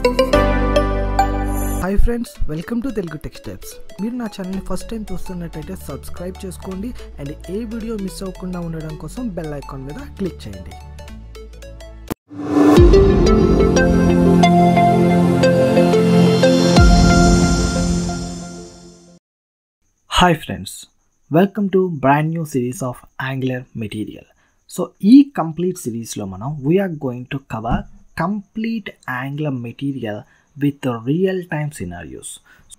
Hi friends, welcome to Telugu tech steps. మీరు నా ఛానల్ని ఫస్ట్ టైం చూస్తున్నట్టయితే సబ్స్క్రైబ్ చేసుకోండి అండ్ ఏ వీడియో మిస్ అవ్వకుండా ఉండడం కోసం బెల్ ఐకాన్ మీద క్లిక్ చేయండి. Hi friends, welcome to brand new series of angular material. So ఈ కంప్లీట్ సిరీస్లో మనం we're going to cover complete angular material with real-time scenarios.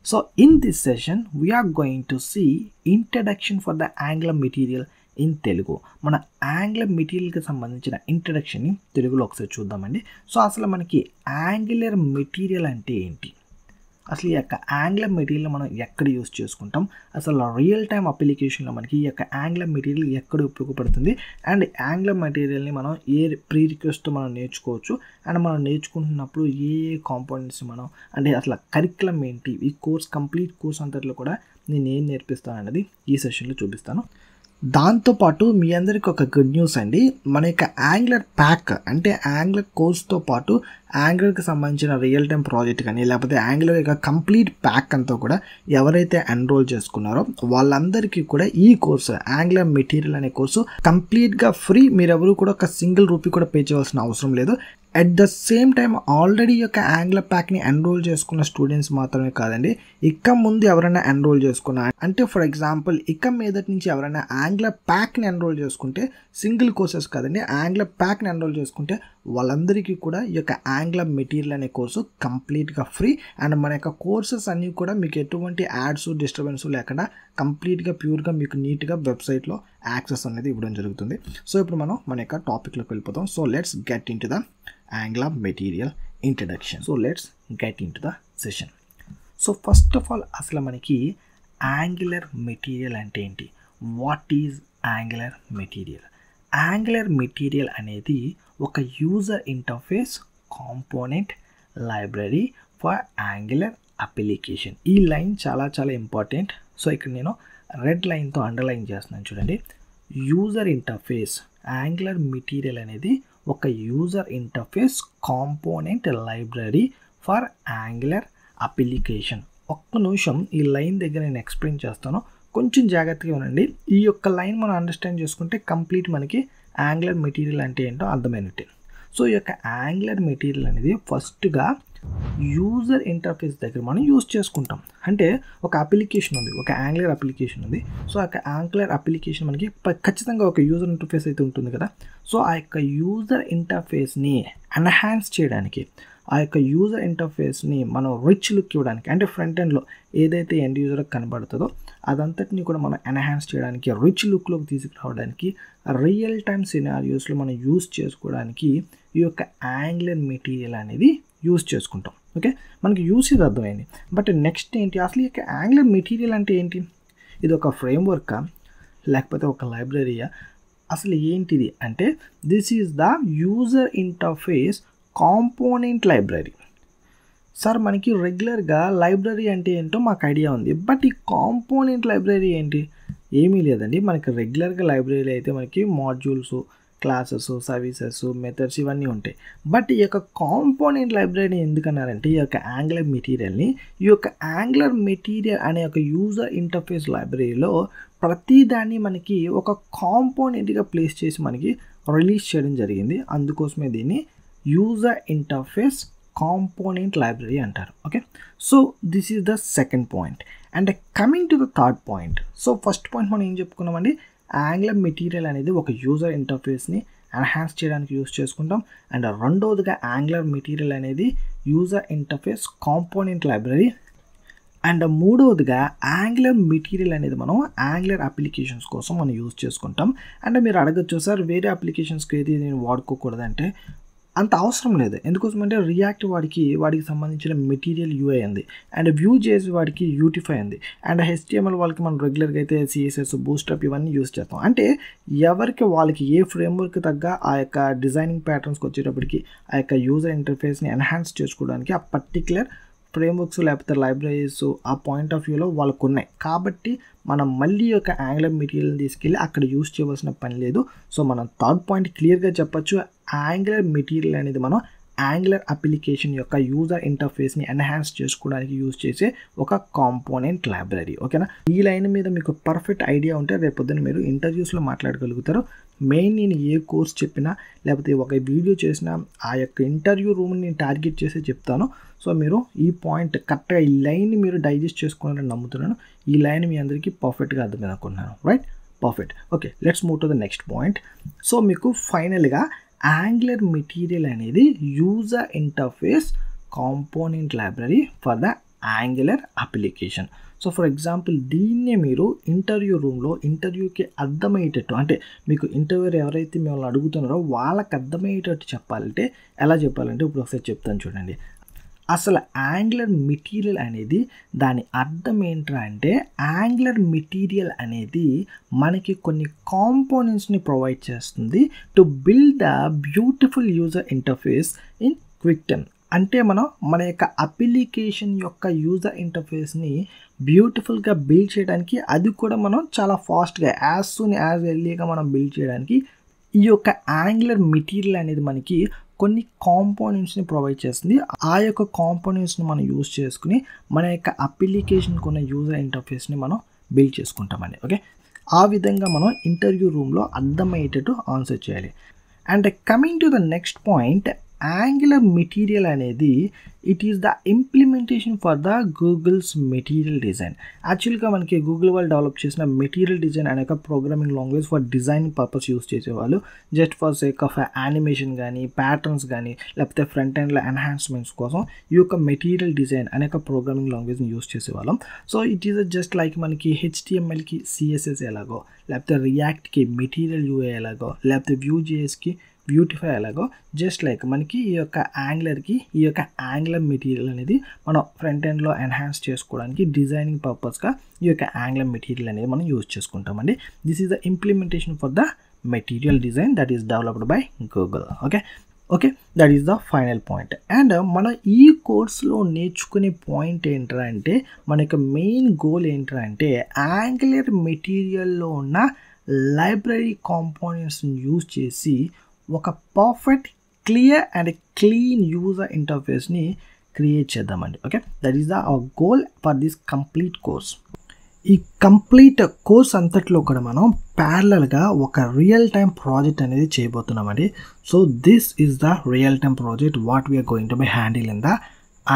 So in this session we are going to see introduction for the angular material in Telugu. మన angular మెటీరియల్కి సంబంధించిన ఇంట్రడక్షన్ని తెలుగులో ఒకసారి చూద్దామండి. So అసలు మనకి యాంగులర్ మెటీరియల్ అంటే ఏంటి, అసలు ఈ యొక్క యాంగులర్ మెటీరియల్ మనం ఎక్కడ యూస్ చేసుకుంటాం, అసలు రియల్ టైమ్ అప్లికేషన్లో మనకి ఈ యొక్క యాంగులర్ మెటీరియల్ ఎక్కడ ఉపయోగపడుతుంది, అండ్ యాంగులర్ మెటీరియల్ని మనం ఏ ప్రీ రిక్వెస్ట్ మనం నేర్చుకోవచ్చు, అండ్ మనం నేర్చుకుంటున్నప్పుడు ఏ కాంపోనెంట్స్ మనం అంటే అసలు కరికులం ఏంటి, ఈ కోర్స్ కంప్లీట్ కోర్స్ అంతట్లో కూడా నేను ఏం నేర్పిస్తాను అన్నది ఈ సెషన్లో చూపిస్తాను. దాంతోపాటు మీ అందరికీ ఒక గుడ్ న్యూస్ అండి. మన యొక్క యాంగులర్ ప్యాక్ అంటే యాంగులర్ కోర్స్తో పాటు యాంగులర్కి సంబంధించిన రియల్ టైమ్ ప్రాజెక్ట్ కానీ లేకపోతే యాంగులర్ యొక్క కంప్లీట్ ప్యాక్ అంతా కూడా ఎవరైతే ఎన్రోల్ చేసుకున్నారో వాళ్ళందరికీ కూడా ఈ కోర్సు యాంగులర్ మెటీరియల్ అనే కోర్సు కంప్లీట్గా ఫ్రీ. మీరెవరు కూడా ఒక సింగిల్ రూపీ కూడా పే చేయాల్సిన అవసరం లేదు. At the same time already యొక్క యాంగులర్ ప్యాక్ని ఎన్రోల్ చేసుకున్న స్టూడెంట్స్ మాత్రమే కాదండి, ఇక ముందు ఎవరైనా ఎన్రోల్ చేసుకున్నా అంటే ఫర్ ఎగ్జాంపుల్ ఇక మీదటి నుంచి ఎవరైనా యాంగులర్ ప్యాక్ని ఎన్రోల్ చేసుకుంటే, సింగిల్ కోర్సెస్ కాదండి, యాంగులర్ ప్యాక్ని ఎన్రోల్ చేసుకుంటే వాళ్ళందరికీ కూడా ఈ యొక్క యాంగులర్ మెటీరియల్ అనే కోర్సు కంప్లీట్గా ఫ్రీ. అండ్ మన యొక్క కోర్సెస్ అన్నీ కూడా మీకు ఎటువంటి యాడ్స్ డిస్టర్బెన్స్ లేకుండా కంప్లీట్గా ప్యూర్గా మీకు నీట్గా వెబ్సైట్లో యాక్సెస్ అనేది ఇవ్వడం జరుగుతుంది. సో ఇప్పుడు మనం మన యొక్క టాపిక్లోకి వెళ్ళిపోతాం. So let's get into the Angular material introduction. So let's get into the session. So first of all అసలు మనకి angular material అంటే ఏంటి, what is angular material? Angular material అనేది ఒక user interface component library for angular application. ఈ line చాలా చాలా important. So ఇక్కడ నేను రెడ్ లైన్తో అండర్లైన్ చేస్తున్నాను చూడండి. యూజర్ ఇంటర్ఫేస్ యాంగులర్ మెటీరియల్ అనేది ఒక user interface component library for angular application. ఒక్క నిమిషం ఈ లైన్ దగ్గర నేను ఎక్స్ప్లెయిన్ చేస్తాను, కొంచెం జాగ్రత్తగా ఉండండి. ఈ యొక్క లైన్ మనం అండర్స్టాండ్ చేసుకుంటే కంప్లీట్ మనకి యాంగులర్ మెటీరియల్ అంటే ఏంటో అర్థమైనట్టే. సో ఈ యొక్క యాంగులర్ మెటీరియల్ అనేది ఫస్ట్గా యూజర్ ఇంటర్ఫేస్ దగ్గర మనం యూజ్ చేసుకుంటాం. అంటే ఒక అప్లికేషన్ ఉంది, ఒక యాంగులర్ అప్లికేషన్ ఉంది. సో ఆ యొక్క యాంగులర్ అప్లికేషన్ మనకి ఖచ్చితంగా ఒక యూజర్ ఇంటర్ఫేస్ అయితే ఉంటుంది కదా. సో ఆ యొక్క యూజర్ ఇంటర్ఫేస్ని ఎన్హాన్స్ చేయడానికి, ఆ యొక్క యూజర్ ఇంటర్ఫేస్ని మనం రిచ్ లుక్ ఇవ్వడానికి, అంటే ఫ్రంట్ ఎండ్లో ఏదైతే ఎండ్ యూజర్కి కనబడుతుందో అదంతటిని కూడా మనం ఎన్హాన్స్ చేయడానికి, రిచ్ లుక్లోకి తీసుకురావడానికి, రియల్ టైమ్ సినారియోస్లో మనం యూజ్ చేసుకోవడానికి ఈ యొక్క యాంగులర్ మెటీరియల్ అనేది యూజ్ చేసుకుంటాం. ఓకే, మనకి యూసేజ్ అర్థమైంది. బట్ నెక్స్ట్ ఏంటి, అసలు ఈ యొక్క యాంగులర్ మెటీరియల్ అంటే ఏంటి? ఇది ఒక ఫ్రేమ్వర్కా లేకపోతే ఒక లైబ్రరీయా? అసలు ఏంటిది అంటే this is the user interface component library. Sir మనకి రెగ్యులర్గా లైబ్రరీ అంటే ఏంటో మాకు ఐడియా ఉంది, బట్ ఈ కాంపోనెంట్ లైబ్రరీ ఏంటి? ఏమీ లేదండి. మనకి రెగ్యులర్గా లైబ్రరీలో అయితే మనకి మాడ్యూల్స్, క్లాసెస్, సర్వీసెస్, మెథడ్స్ ఇవన్నీ ఉంటాయి. బట్ ఈ యొక్క కాంపోనెంట్ లైబ్రరీ ఎందుకన్నారంటే ఈ యొక్క యాంగులర్ మెటీరియల్ని ఈ యొక్క యాంగులర్ మెటీరియల్ అనే ఒక యూజర్ ఇంటర్ఫేస్ లైబ్రరీలో ప్రతిదాన్ని మనకి ఒక కాంపోనెంట్గా ప్లేస్ చేసి మనకి రిలీజ్ చేయడం జరిగింది. అందుకోసమే దీన్ని యూజర్ ఇంటర్ఫేస్ కాంపోనెంట్ లైబ్రరీ అంటారు. Okay, so this is the second point. And coming to the third point. So first point మనం ఏం చెప్పుకున్నామండి, యాంగులర్ మెటీరియల్ అనేది ఒక యూజర్ ఇంటర్ఫేస్ని ఎన్హాన్స్ చేయడానికి యూజ్ చేసుకుంటాం. అండ్ రెండవదిగా యాంగులర్ మెటీరియల్ అనేది user interface component library. And మూడవదిగా యాంగులర్ మెటీరియల్ అనేది మనం యాంగులర్ అప్లికేషన్స్ కోసం మనం యూజ్ చేసుకుంటాం. అండ్ మీరు అడగచ్చు, సార్ వేరే అప్లికేషన్స్కి ఏది నేను వాడుకోకూడదంటే అంత అవసరం లేదు. ఎందుకోసమంటే రియాక్ట్ వాడికి సంబంధించిన మెటీరియల్ యూఐ ఉంది, అండ్ వ్యూ చేసి వాడికి యూటిఫై ఉంది, అండ్ HTML వాళ్ళకి మనం రెగ్యులర్గా అయితే CSS, బూస్టప్ ఇవన్నీ యూజ్ చేస్తాం. అంటే ఎవరికి వాళ్ళకి ఏ ఫ్రేమ్వర్క్ తగ్గ ఆ యొక్క డిజైనింగ్ ప్యాటర్న్స్కి వచ్చేటప్పటికి ఆ యొక్క యూజర్ ఇంటర్ఫేస్ని ఎన్హాన్స్ చేసుకోవడానికి ఆ పర్టిక్యులర్ ఫ్రేమ్వర్క్స్ లేకపోతే లైబ్రరీస్ ఆ పాయింట్ ఆఫ్ వ్యూలో వాళ్ళకు ఉన్నాయి. కాబట్టి మనం మళ్ళీ ఒక యాంగులర్ మెటీరియల్ని తీసుకెళ్ళి అక్కడ యూజ్ చేయవలసిన పని లేదు. సో మనం థర్డ్ పాయింట్ క్లియర్గా చెప్పచ్చు, యాంగులర్ మెటీరియల్ అనేది మనం యాంగులర్ అప్లికేషన్ యొక్క యూజర్ ఇంటర్ఫేస్ని ఎన్హాన్స్ చేసుకోవడానికి యూజ్ చేసే ఒక కాంపోనెంట్ లైబ్రరీ. ఓకేనా, ఈ లైన్ మీద మీకు పర్ఫెక్ట్ ఐడియా ఉంటే రేపొద్దున మీరు ఇంటర్వ్యూస్లో మాట్లాడగలుగుతారు. మెయిన్ నేను ఏ కోర్స్ చెప్పినా లేకపోతే ఒక వీడియో చేసినా ఆ యొక్క ఇంటర్వ్యూ రూమ్ని టార్గెట్ చేసి చెప్తాను. సో మీరు ఈ పాయింట్ కరెక్ట్గా ఈ లైన్ని మీరు డైజెస్ట్ చేసుకోవాలని నమ్ముతున్నాను. ఈ లైన్ మీ అందరికీ పర్ఫెక్ట్గా అర్థమైంది అనుకుంటున్నాను. Right, perfect. Okay, let's move to the next point. So మీకు ఫైనల్గా యాంగులర్ మెటీరియల్ అనేది user interface component library for the angular application. So for example దీన్నే మీరు ఇంటర్వ్యూ రూమ్లో ఇంటర్వ్యూకి అర్థమయ్యేటట్టు, అంటే మీకు ఇంటర్వ్యూర్ ఎవరైతే మిమ్మల్ని అడుగుతున్నారో వాళ్ళకి అర్థమయ్యేటట్టు చెప్పాలంటే ఎలా చెప్పాలంటే ఇప్పుడు ఒకసారి చెప్తాను చూడండి. అసలు యాంగులర్ మెటీరియల్ అనేది దాని అర్థం ఏంట్రా అంటే, యాంగులర్ మెటీరియల్ అనేది మనకి కొన్ని కాంపోనెంట్స్ని ప్రొవైడ్ చేస్తుంది to build the beautiful user interface in quick time. అంటే మన యొక్క అప్లికేషన్ యొక్క యూజర్ ఇంటర్ఫేస్ని బ్యూటిఫుల్గా బిల్డ్ చేయడానికి, అది కూడా మనం చాలా ఫాస్ట్గా యాజ్ సూన్ యాజ్ ఎర్లీగా మనం బిల్డ్ చేయడానికి ఈ యొక్క యాంగులర్ మెటీరియల్ అనేది మనకి కొన్ని కాంపోనెంట్స్ని ప్రొవైడ్ చేస్తుంది. ఆ యొక్క కాంపోనెంట్స్ని మనం యూజ్ చేసుకుని మన యొక్క అప్లికేషన్కి ఉన్న యూజర్ ఇంటర్ఫేస్ని మనం బిల్డ్ చేసుకుంటామండి. ఓకే, ఆ విధంగా మనం ఇంటర్వ్యూ రూమ్లో అర్థమయ్యేటట్టు ఆన్సర్ చేయాలి. And coming to the next point, angular material అనేది it is the implementation for the Google's material design. యాక్చువల్గా మనకి గూగుల్ వాళ్ళు డెవలప్ చేసిన మెటీరియల్ డిజైన్ అనే ఒక programming language for design purpose use చేసేవాళ్ళు. Just for sake of animation కానీ patterns కానీ లేకపోతే ఫ్రంట్ ఎండ్ల ఎన్హాన్స్మెంట్స్ కోసం ఈ యొక్క మెటీరియల్ డిజైన్ అనే ఒక ప్రోగ్రామింగ్ లాంగ్వేజ్ని యూస్ చేసేవాళ్ళం. So it is just like మనకి HTMLకి CSS ఎలాగో, లేకపోతే రియాక్ట్కి మెటీరియల్ UI ఎలాగో, లేకపోతే Vue.jsకి బ్యూటిఫై ఎలాగో, జస్ట్ లైక్ మనకి ఈ యొక్క యాంగులర్కి ఈ యొక్క యాంగులర్ మెటీరియల్ అనేది మనం ఫ్రంట్ ఎండ్లో ఎన్హాన్స్ చేసుకోవడానికి డిజైనింగ్ పర్పస్గా ఈ యొక్క యాంగులర్ మెటీరియల్ అనేది మనం యూజ్ చేసుకుంటామండి. This is the implementation for the material design that is developed by Google. Okay, that is the final point. And మనం ఈ కోర్సులో నేర్చుకునే పాయింట్ ఏంట్రా అంటే, మన యొక్క మెయిన్ గోల్ ఏంట్రా అంటే యాంగులర్ మెటీరియల్లో ఉన్న లైబ్రరీ కాంపోనెంట్స్ని యూజ్ చేసి ఒక perfect clear and clean user ఇంటర్ఫేస్ని క్రియేట్ చేద్దామండి. Okay, that is the our goal for this complete course. ఈ కంప్లీట్ కోర్స్ అంతట్లో కూడా మనం ప్యారలల్గా ఒక రియల్ టైమ్ ప్రాజెక్ట్ అనేది చేయబోతున్నామండి. So this is the real time project what we are going to be handle in the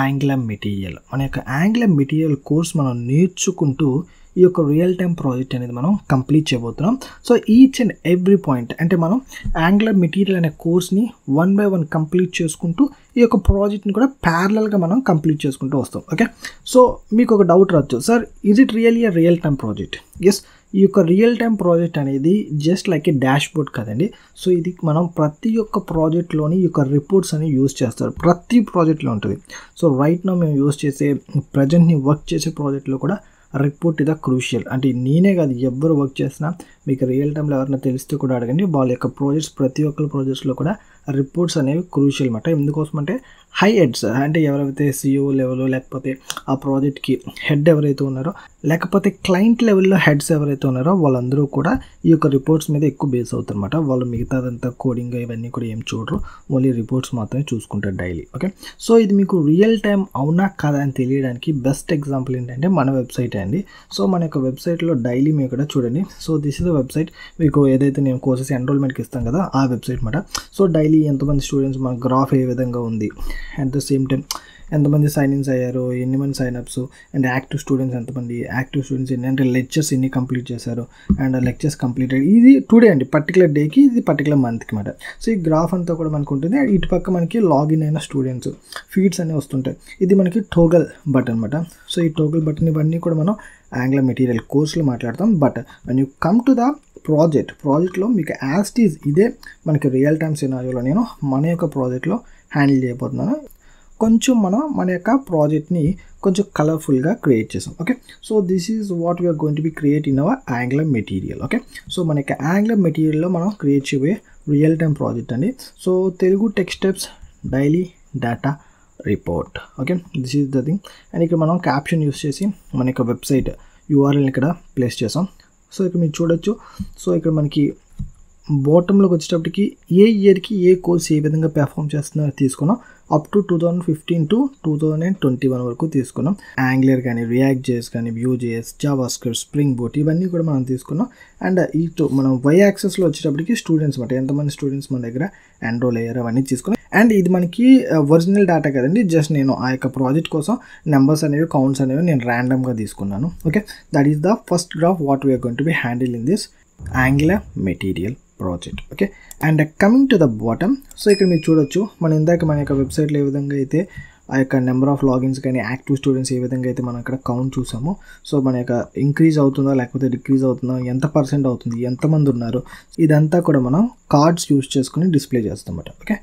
angular material. మన యొక్క యాంగులర్ మెటీరియల్ కోర్స్ మనం నేర్చుకుంటూ ఈ యొక్క రియల్ టైమ్ ప్రాజెక్ట్ అనేది మనం కంప్లీట్ చేయబోతున్నాం. So each and every point అంటే మనం యాంగులర్ మెటీరియల్ అనే కోర్స్ని 1 by 1 కంప్లీట్ చేసుకుంటూ ఈ యొక్క ప్రాజెక్ట్ని కూడా ప్యారలల్గా మనం కంప్లీట్ చేసుకుంటూ వస్తాం. ఓకే, సో మీకు ఒక డౌట్ రావచ్చు, sir is it really a real time project? Yes, ఈ యొక్క రియల్ టైమ్ ప్రాజెక్ట్ అనేది just like a dashboard కదండి. సో ఇది మనం ప్రతి ఒక్క ప్రాజెక్ట్లోని ఈ యొక్క రిపోర్ట్స్ అనేవి యూజ్ చేస్తారు, ప్రతి ప్రాజెక్ట్లో ఉంటుంది. సో రైట్ నో మేము యూజ్ చేసే ప్రజెంట్ని వర్క్ చేసే ప్రాజెక్ట్లో కూడా రిపోర్ట్ ఇదా క్రూషియల్. అంటే నేనే కాదు, ఎవరు వర్క్ చేసినా మీకు రియల్ టైంలో ఎవరైనా తెలిస్తే కూడా అడగండి. వాళ్ళ యొక్క ప్రాజెక్ట్స్ ప్రతి ఒక్కరి ప్రాజెక్ట్స్లో కూడా రిపోర్ట్స్ అనేవి క్రూషియల్ అన్నమాట. ఎందుకోసం అంటే హై హెడ్స్ అంటే ఎవరైతే CEO లెవెల్ లేకపోతే ఆ ప్రాజెక్ట్కి హెడ్ ఎవరైతే ఉన్నారో లేకపోతే క్లయింట్ లెవెల్లో హెడ్స్ ఎవరైతే ఉన్నారో వాళ్ళందరూ కూడా ఈ యొక్క రిపోర్ట్స్ మీద ఎక్కువ బేస్ అవుతారన్నమాట. వాళ్ళు మిగతాదంతా కోడింగ్ ఇవన్నీ కూడా ఏం చూడరు, ఓన్లీ రిపోర్ట్స్ మాత్రమే చూసుకుంటారు డైలీ. ఓకే, సో ఇది మీకు రియల్ టైం అవునా కాదా అని తెలియడానికి బెస్ట్ ఎగ్జాంపుల్ ఏంటంటే మన వెబ్సైట్ అండి. సో మన యొక్క వెబ్సైట్లో డైలీ మీరు కూడా చూడండి. So this is the website. మీకు ఏదైతే నేను కోర్సెస్ ఎన్రోల్మెంట్కి ఇస్తాం కదా ఆ వెబ్సైట్ అన్నమాట. సో డైలీ ఎంతమంది స్టూడెంట్స్ మన గ్రాఫ్ ఏ విధంగా ఉంది, అట్ ద సేమ్ టైం ఎంతమంది సైన్ ఇన్స్ అయ్యారు, ఎన్ని మంది sign ups, and active students ఎంతమంది, యాక్టివ్ స్టూడెంట్స్ ఎన్ని, అంటే లెక్చర్స్ ఎన్ని కంప్లీట్ చేశారు, అండ్ లెక్చర్స్ కంప్లీటెడ్. ఇది టుడే అండి, పర్టికులర్ డేకి, ఇది పర్టికులర్ మంత్కి మాట. సో ఈ గ్రాఫ్ అంతా కూడా మనకు ఉంటుంది. ఇటు పక్క మనకి లాగిన్ అయిన స్టూడెంట్స్ ఫీడ్స్ అనేవి వస్తుంటాయి. ఇది మనకి టోగల్ బటన్ అనమాట. సో ఈ టోగల్ బటన్ ఇవన్నీ కూడా మనం యాంగులర్ మెటీరియల్ కోర్సులో మాట్లాడతాం. But when you come to the ప్రాజెక్ట్లో మీకు యాజ్ ఇట్ ఈజ్ ఇదే మనకి రియల్ టైమ్ సినారియోలో నేను మన యొక్క ప్రాజెక్ట్లో హ్యాండిల్ చేయబోతున్నాను. కొంచెం మన యొక్క ప్రాజెక్ట్ని కొంచెం కలర్ఫుల్గా క్రియేట్ చేసాం. Okay, so this is what we are going to be create in our Angular material. Okay, so మన యొక్క యాంగులర్ మెటీరియల్లో మనం క్రియేట్ చేయబోయే రియల్ టైమ్ ప్రాజెక్ట్ అండి. So Telugu text steps daily data report. Okay, this is the thing. And ఇక్కడ మనం caption use చేసి మన యొక్క వెబ్సైట్ URL ఇక్కడ ప్లేస్ చేసాం. సో ఇక్కడ మీరు చూడొచ్చు. సో ఇక్కడ మనకి బాటంలోకి వచ్చేటప్పటికి ఏ ఇయర్కి ఏ కోర్స్ ఏ విధంగా పెర్ఫామ్ చేస్తున్నారో తీసుకున్నాం. అప్ టు 2015 to 2021 వరకు తీసుకున్నాం. యాంగ్లర్ కానీ, రియాక్ట్ జేఎస్ కానీ, view JS, Java script, spring boot ఇవన్నీ కూడా మనం తీసుకున్నాం. అండ్ ఇటు మనం వై యాక్సెస్లో వచ్చేటప్పటికి స్టూడెంట్స్ మాట ఎంతమంది స్టూడెంట్స్ మన దగ్గర ఎన్రోల్ అయ్యారు అవన్నీ తీసుకున్నాం. అండ్ ఇది మనకి ఒరిజినల్ డేటా కదండి, జస్ట్ నేను ఆ యొక్క ప్రాజెక్ట్ కోసం నెంబర్స్ అనేవి, కౌంట్స్ అనేవి నేను ర్యాండమ్గా తీసుకున్నాను. Okay, that is the first graph what we are going to be handle in this Angular material project. Okay, and coming to the bottom, so ఇక్కడ మీరు చూడొచ్చు మనం ఇందాక మన యొక్క వెబ్సైట్లో ఏ విధంగా అయితే ఆ యొక్క నెంబర్ ఆఫ్ లాగిన్స్ కానీ యాక్టివ్ స్టూడెంట్స్ ఏ విధంగా అయితే మనం ఇక్కడ కౌంట్ చూసామో, సో మన యొక్క ఇంక్రీజ్ అవుతుందా లేకపోతే డిక్రీజ్ అవుతుందా, ఎంత పర్సెంట్ అవుతుంది, ఎంతమంది ఉన్నారు, ఇదంతా కూడా మనం కార్డ్స్ యూజ్ చేసుకుని డిస్ప్లే చేస్తాం అన్నమాట. ఓకే,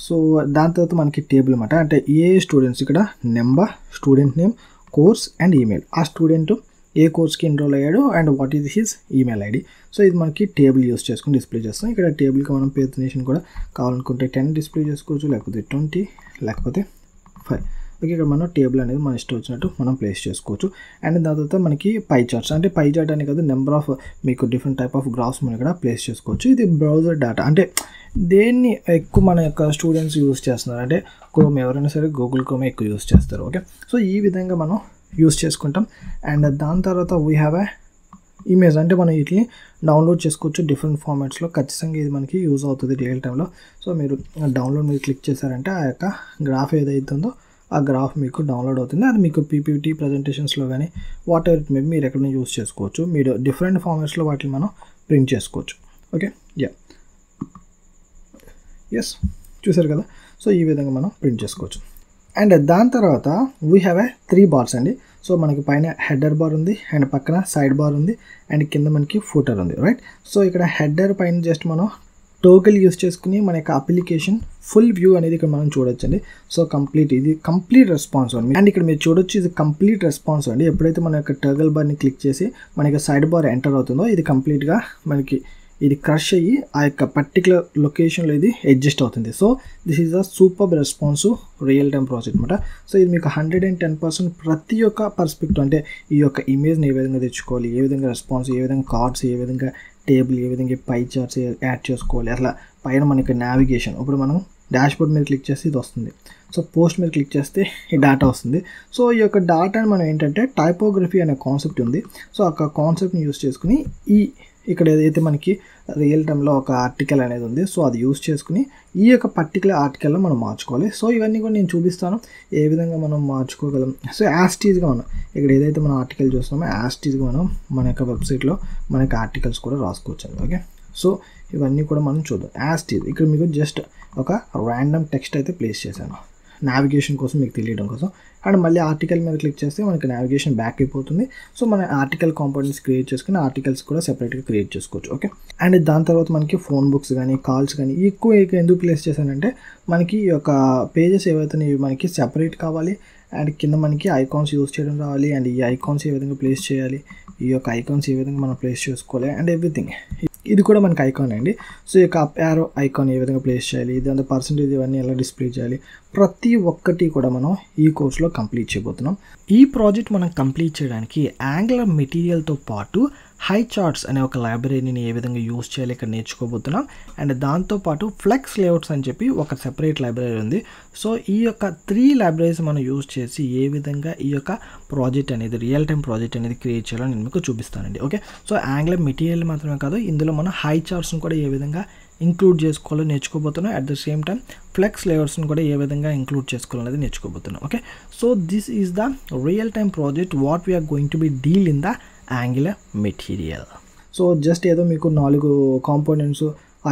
సో దాని తర్వాత మనకి టేబుల్ అన్నమాట, అంటే ఏ స్టూడెంట్స్ ఇక్కడ number, student name, course and email, ఆ స్టూడెంట్ ఏ కోర్స్కి ఎన్రోల్ అయ్యాడు and what is his email ID. So ఇది మనకి టేబుల్ యూస్ చేసుకుని డిస్ప్లే చేస్తాం. ఇక్కడ టేబుల్కి మనం పేర్నేషన్ కూడా కావాలనుకుంటే 10 డిస్ప్లే చేసుకోవచ్చు, లేకపోతే 20, లేకపోతే 5. ఓకే, ఇక్కడ మనం టేబుల్ అనేది మన ఇష్టం వచ్చినట్టు మనం ప్లేస్ చేసుకోవచ్చు. అండ్ దాని తర్వాత మనకి పై చార్ట్స్, అంటే పై చార్ట్ అనే కాదు, నెంబర్ ఆఫ్ మీకు డిఫరెంట్ టైప్ ఆఫ్ గ్రాఫ్స్ మనం ఇక్కడ ప్లేస్ చేసుకోవచ్చు. ఇది బ్రౌజర్ డేటా, అంటే దేన్ని ఎక్కువ మన యొక్క స్టూడెంట్స్ యూస్ చేస్తున్నారు అంటే క్రోమ్, ఎవరైనా సరే గూగుల్ క్రోమ్ ఎక్కువ యూస్ చేస్తారు. ఓకే, సో ఈ విధంగా మనం యూస్ చేసుకుంటాం. అండ్ దాని తర్వాత వీ హ్యావ్ ఎ ఇమేజ్, అంటే మనం వీటిని డౌన్లోడ్ చేసుకోవచ్చు డిఫరెంట్ ఫార్మాట్స్లో. ఖచ్చితంగా ఇది మనకి యూజ్ అవుతుంది రియల్ టైంలో. సో మీరు డౌన్లోడ్ మీద క్లిక్ చేశారంటే ఆ యొక్క గ్రాఫ్ ఏదైతుందో ఆ గ్రాఫ్ మీకు డౌన్లోడ్ అవుతుంది. అది మీకు పీపీటీ ప్రజెంటేషన్స్లో కానీ వాట్ ఎవర్ మేబీ మీరు ఎక్కడైనా యూస్ చేసుకోవచ్చు. మీరు డిఫరెంట్ ఫార్మాట్స్లో వాటిని మనం ప్రింట్ చేసుకోవచ్చు. ఓకే, ఎస్, చూసారు కదా. సో ఈ విధంగా మనం ప్రింట్ చేసుకోవచ్చు. అండ్ దాని తర్వాత వీ హ్యావ్ ఎ 3 బార్స్ అండి. సో మనకి పైన హెడర్ బార్ ఉంది, అండ్ పక్కన సైడ్ బార్ ఉంది, అండ్ కింద మనకి ఫూటర్ ఉంది, రైట్. సో ఇక్కడ హెడర్ పైన జస్ట్ మనం టోగల్ యూస్ చేసుకుని మన యొక్క అప్లికేషన్ ఫుల్ వ్యూ అనేది ఇక్కడ మనం చూడొచ్చండి. సో ఇది కంప్లీట్ రెస్పాన్స్ అండి. అండ్ ఇక్కడ మీరు చూడొచ్చు ఇది కంప్లీట్ రెస్పాన్స్ అండి. ఎప్పుడైతే మన యొక్క టోగల్ బార్ని క్లిక్ చేసి మనకి సైడ్ బార్ ఎంటర్ అవుతుందో ఇది కంప్లీట్గా మనకి ఇది క్రష్ అయ్యి ఆ యొక్క పర్టికులర్ లొకేషన్లో ఇది అడ్జస్ట్ అవుతుంది. So this is a super responsive real time project అనమాట. సో ఇది మీకు 110% ప్రతి ఒక్క పర్స్పెక్టివ్, అంటే ఈ యొక్క ఇమేజ్ని ఏ విధంగా తెచ్చుకోవాలి, ఏ విధంగా రెస్పాన్స్, ఏ విధంగా కార్డ్స్, ఏ విధంగా టేబుల్, ఏ విధంగా పై చార్ట్స్ యాడ్ చేసుకోవాలి, అట్లా పైన మనకి నావిగేషన్. ఇప్పుడు మనం డాష్బోర్డ్ మీద క్లిక్ చేస్తే ఇది వస్తుంది. సో పోస్ట్ మీద క్లిక్ చేస్తే ఈ డేటా వస్తుంది. సో ఈ యొక్క డేటాని మనం ఏంటంటే టైపోగ్రఫీ అనే కాన్సెప్ట్ ఉంది. సో ఆ కాన్సెప్ట్ని యూస్ చేసుకుని ఇక్కడ ఏదైతే మనకి రియల్ టైంలో ఒక ఆర్టికల్ అనేది ఉంది, సో అది యూస్ చేసుకుని ఈ యొక్క పర్టికులర్ ఆర్టికల్లో మనం మార్చుకోవాలి. సో ఇవన్నీ కూడా నేను చూపిస్తాను ఏ విధంగా మనం మార్చుకోగలం. సో యాస్టీజ్గా మనం ఇక్కడ ఏదైతే మనం ఆర్టికల్ చూస్తున్నామో యాస్టీజ్గా మనం మన యొక్క వెబ్సైట్లో మనకి ఆర్టికల్స్ కూడా రాసుకోవచ్చు. ఓకే, సో ఇవన్నీ కూడా మనం చూద్దాం. యాస్టీజ్ ఇక్కడ మీకు జస్ట్ ఒక ర్యాండమ్ టెక్స్ట్ అయితే ప్లేస్ చేశాను నావిగేషన్ కోసం, మీకు తెలియడం కోసం. అండ్ మళ్ళీ ఆర్టికల్ మీద క్లిక్ చేస్తే మనకి నావిగేషన్ బ్యాక్ అయిపోతుంది. సో మన ఆర్టికల్ కాంపోనెంట్స్ క్రియేట్ చేసుకుని ఆర్టికల్స్ కూడా సెపరేట్గా క్రియేట్ చేసుకోవచ్చు. ఓకే, అండ్ దాని తర్వాత మనకి ఫోన్ బుక్స్ కానీ కాల్స్ కానీ ఎక్కువ ఎందుకు ప్లేస్ చేశానంటే మనకి ఈ యొక్క పేజెస్ ఏవైతే మనకి సెపరేట్ కావాలి, అండ్ కింద మనకి ఐకాన్స్ యూజ్ చేయడం రావాలి, అండ్ ఈ ఐకాన్స్ ఏ విధంగా ప్లేస్ చేయాలి, ఈ యొక్క ఐకాన్స్ ఏ విధంగా మనం ప్లేస్ చేసుకోవాలి, అండ్ ఎవ్రీథింగ్. ఇది కూడా మనకి ఐకాన్ అండి. సో ఈ యొక్క అప్ యారో ఐకాన్ ఏ విధంగా ప్లేస్ చేయాలి, దాని పర్సంటేజ్ ఇవన్నీ ఎలా డిస్ప్లే చేయాలి, ప్రతి ఒక్కటి కూడా మనం ఈ కోర్స్లో కంప్లీట్ చేయబోతున్నాం. ఈ ప్రాజెక్ట్ మనం కంప్లీట్ చేయడానికి యాంగులర్ మెటీరియల్తో పాటు హై చార్ట్స్ అనే ఒక లైబ్రరీని ఏ విధంగా యూజ్ చేయాలి ఇక్కడ నేర్చుకోబోతున్నాం. అండ్ దాంతోపాటు ఫ్లెక్స్ లేఅవుట్స్ అని చెప్పి ఒక సెపరేట్ లైబ్రరీ ఉంది. సో ఈ యొక్క 3 లైబ్రరీస్ మనం యూజ్ చేసి ఏ విధంగా ఈ యొక్క ప్రాజెక్ట్ అనేది రియల్ టైం ప్రాజెక్ట్ అనేది క్రియేట్ చేయాలో నేను మీకు చూపిస్తానండి. ఓకే, సో యాంగులర్ మెటీరియల్ మాత్రమే కాదు, ఇందులో మనం హై చార్ట్స్ని కూడా ఏ విధంగా ఇంక్లూడ్ చేసుకోవాలో నేర్చుకోబోతున్నాం. At the same time flex లేఅవుట్స్ని కూడా ఏ విధంగా ఇంక్లూడ్ చేసుకోవాలనేది నేర్చుకోబోతున్నాం. Okay, so this is the real time project what we are going to be deal in the angular material. So just ఏదో మీకు 4 కాంపోనెంట్స్,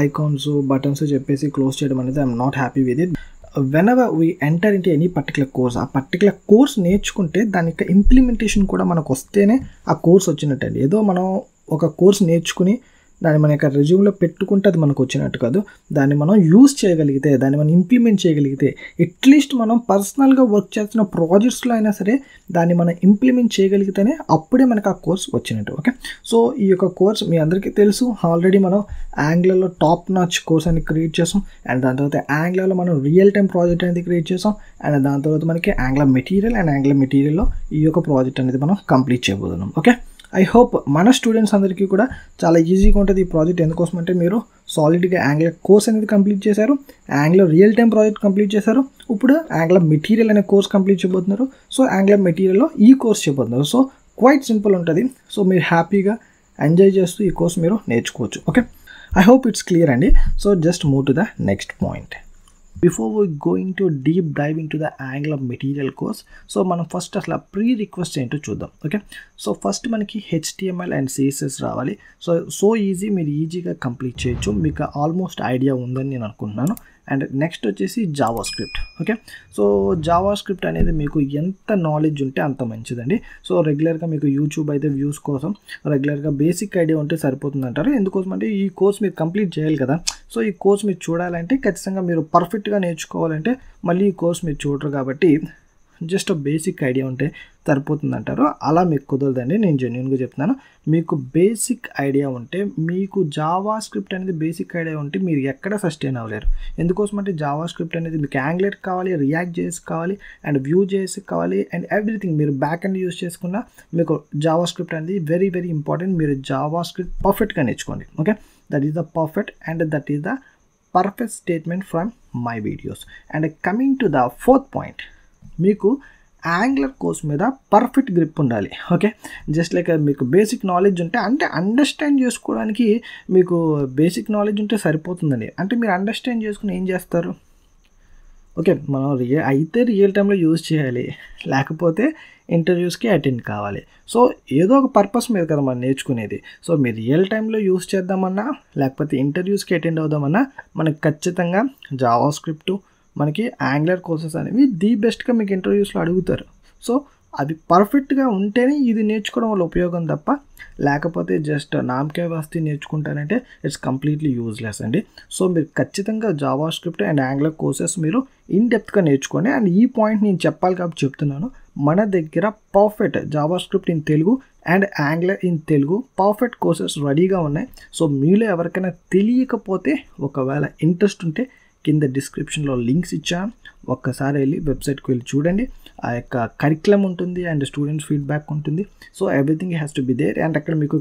ఐకాన్స్, బటన్స్ చెప్పేసి క్లోజ్ చేయడం అనేది I'm not happy with it. whenever we enter into any particular course, ఆ particular course నేర్చుకుంటే దాని యొక్క implementation కూడా మనకు వస్తేనే ఆ కోర్స్ వచ్చినట్టండి. ఏదో మనం ఒక కోర్స్ నేర్చుకుని దాన్ని మన యొక్క రెజ్యూమ్లో పెట్టుకుంటే అది మనకు వచ్చినట్టు కాదు. దాన్ని మనం యూజ్ చేయగలిగితే, దాన్ని మనం ఇంప్లిమెంట్ చేయగలిగితే, అట్లీస్ట్ మనం పర్సనల్గా వర్క్ చేస్తున్న ప్రాజెక్ట్స్లో అయినా సరే దాన్ని మనం ఇంప్లిమెంట్ చేయగలిగితేనే అప్పుడే మనకు ఆ కోర్స్ వచ్చినట్టు. ఓకే, సో ఈ యొక్క కోర్స్ మీ అందరికీ తెలుసు, ఆల్రెడీ మనం యాంగులర్లో టాప్ నాచ్ కోర్స్ అనేది క్రియేట్ చేసాం. అండ్ దాని తర్వాత యాంగులర్లో మనం రియల్ టైం ప్రాజెక్ట్ అనేది క్రియేట్ చేసాం. అండ్ దాని తర్వాత మనకి యాంగులర్ మెటీరియల్, అండ్ యాంగులర్ మెటీరియల్లో ఈ యొక్క ప్రాజెక్ట్ అనేది మనం కంప్లీట్ చేయబోతున్నాం. ఓకే, ఐ హోప్ మన స్టూడెంట్స్ అందరికీ కూడా చాలా ఈజీగా ఉంటుంది ఈ ప్రాజెక్ట్. ఎందుకోసం అంటే మీరు సాలిడ్గా యాంగులర్ కోర్స్ అనేది కంప్లీట్ చేశారు, Angular real time project complete చేశారు, ఇప్పుడు యాంగులర్ మెటీరియల్ అనే కోర్స్ కంప్లీట్ చేయబోతున్నారు. సో యాంగులర్ మెటీరియల్లో ఈ కోర్స్ చేయబోతున్నారు. సో క్వైట్ సింపుల్ ఉంటుంది. సో మీరు హ్యాపీగా ఎంజాయ్ చేస్తూ ఈ కోర్స్ మీరు నేర్చుకోవచ్చు. Okay, I hope it's clear అండి. So just move to the next point. Before we going to deep dive into the Angular material course, so మనం ఫస్ట్ అసలు ప్రీ రిక్వెస్ట్ ఏంటో చూద్దాం. ఓకే, సో ఫస్ట్ మనకి HTML and CSS రావాలి. So easy, మీరు ఈజీగా complete చేయొచ్చు, మీకు ఆల్మోస్ట్ ఐడియా ఉందని నేను అనుకుంటున్నాను. అండ్ నెక్స్ట్ వచ్చేసి Java script. Okay, so Java script అనేది మీకు ఎంత నాలెడ్జ్ ఉంటే అంత మంచిదండి. సో రెగ్యులర్గా మీకు యూట్యూబ్ అయితే వ్యూస్ కోసం రెగ్యులర్గా బేసిక్ ఐడియా ఉంటే సరిపోతుంది అంటారు. ఎందుకోసం అంటే ఈ కోర్స్ మీరు కంప్లీట్ చేయాలి కదా. సో ఈ కోర్స్ మీరు చూడాలంటే ఖచ్చితంగా మీరు పర్ఫెక్ట్గా నేర్చుకోవాలంటే మళ్ళీ ఈ కోర్స్ మీరు చూడరు కాబట్టి జస్ట్ బేసిక్ ఐడియా ఉంటే సరిపోతుంది అంటారు. అలా మీకు కుదరదండి, నేను జెన్యూన్గా చెప్తున్నాను. మీకు బేసిక్ ఐడియా ఉంటే, మీకు జావా స్క్రిప్ట్ అనేది బేసిక్ ఐడియా ఉంటే మీరు ఎక్కడ సస్టైన్ అవ్వలేరు. ఎందుకోసం అంటే జావా స్క్రిప్ట్ అనేది మీకు యాంగులర్ కావాలి, రియాక్ట్ జేఎస్ కావాలి, అండ్ వ్యూ జేఎస్ కావాలి, అండ్ ఎవ్రీథింగ్ మీరు బ్యాక్ అండ్ యూస్ చేసుకున్న మీకు జావా స్క్రిప్ట్ అనేది వెరీ వెరీ ఇంపార్టెంట్. మీరు జావా స్క్రిప్ట్ పర్ఫెక్ట్గా నేర్చుకోండి. Okay, that is the perfect and that is the perfect statement from my videos. And coming to the fourth point, మీకు angular course మీద perfect grip ఉండాలి. Okay, just like మీకు basic knowledge ఉంటే, అంటే understand చేసుకోవడానికి మీకు బేసిక్ నాలెడ్జ్ ఉంటే సరిపోతుందండి. అంటే మీరు అండర్స్టాండ్ చేసుకుని ఏం చేస్తారు? ఓకే, మనం అయితే రియల్ టైంలో యూజ్ చేయాలి, లేకపోతే ఇంటర్వ్యూస్కి అటెండ్ కావాలి. సో ఏదో ఒక పర్పస్ మీద కదా మనం నేర్చుకునేది. సో మీరు రియల్ టైంలో యూజ్ చేద్దామన్నా, లేకపోతే ఇంటర్వ్యూస్కి అటెండ్ అవుదామన్నా మనకు ఖచ్చితంగా జావా స్క్రిప్ట్, మనకి యాంగులర్ కోర్సెస్ అనేవి ది బెస్ట్గా మీకు ఇంటర్వ్యూస్లో అడుగుతారు. సో అది పర్ఫెక్ట్గా ఉంటేనే ఇది నేర్చుకోవడం వల్ల ఉపయోగం తప్ప, లేకపోతే జస్ట్ నామకే వస్తే నేర్చుకుంటారంటే ఇట్స్ కంప్లీట్లీ యూజ్లెస్ అండి. సో మీరు ఖచ్చితంగా Java script and angular courses మీరు ఇన్ డెప్త్గా నేర్చుకోండి. అండ్ ఈ పాయింట్ నేను చెప్పాలి కాబట్టి చెప్తున్నాను, మన దగ్గర perfect Java script in Telugu and angular in Telugu perfect courses రెడీగా ఉన్నాయి. సో మీలో ఎవరికైనా తెలియకపోతే, ఒకవేళ ఇంట్రెస్ట్ ఉంటే కింద డిస్క్రిప్షన్లో లింక్స్ ఇచ్చాను, ఒక్కసారి వెళ్ళి వెబ్సైట్కి వెళ్ళి చూడండి. ఆ యొక్క కరిక్యులం ఉంటుంది అండ్ స్టూడెంట్స్ ఫీడ్బ్యాక్ ఉంటుంది. So everything has to be there. And అక్కడ మీకు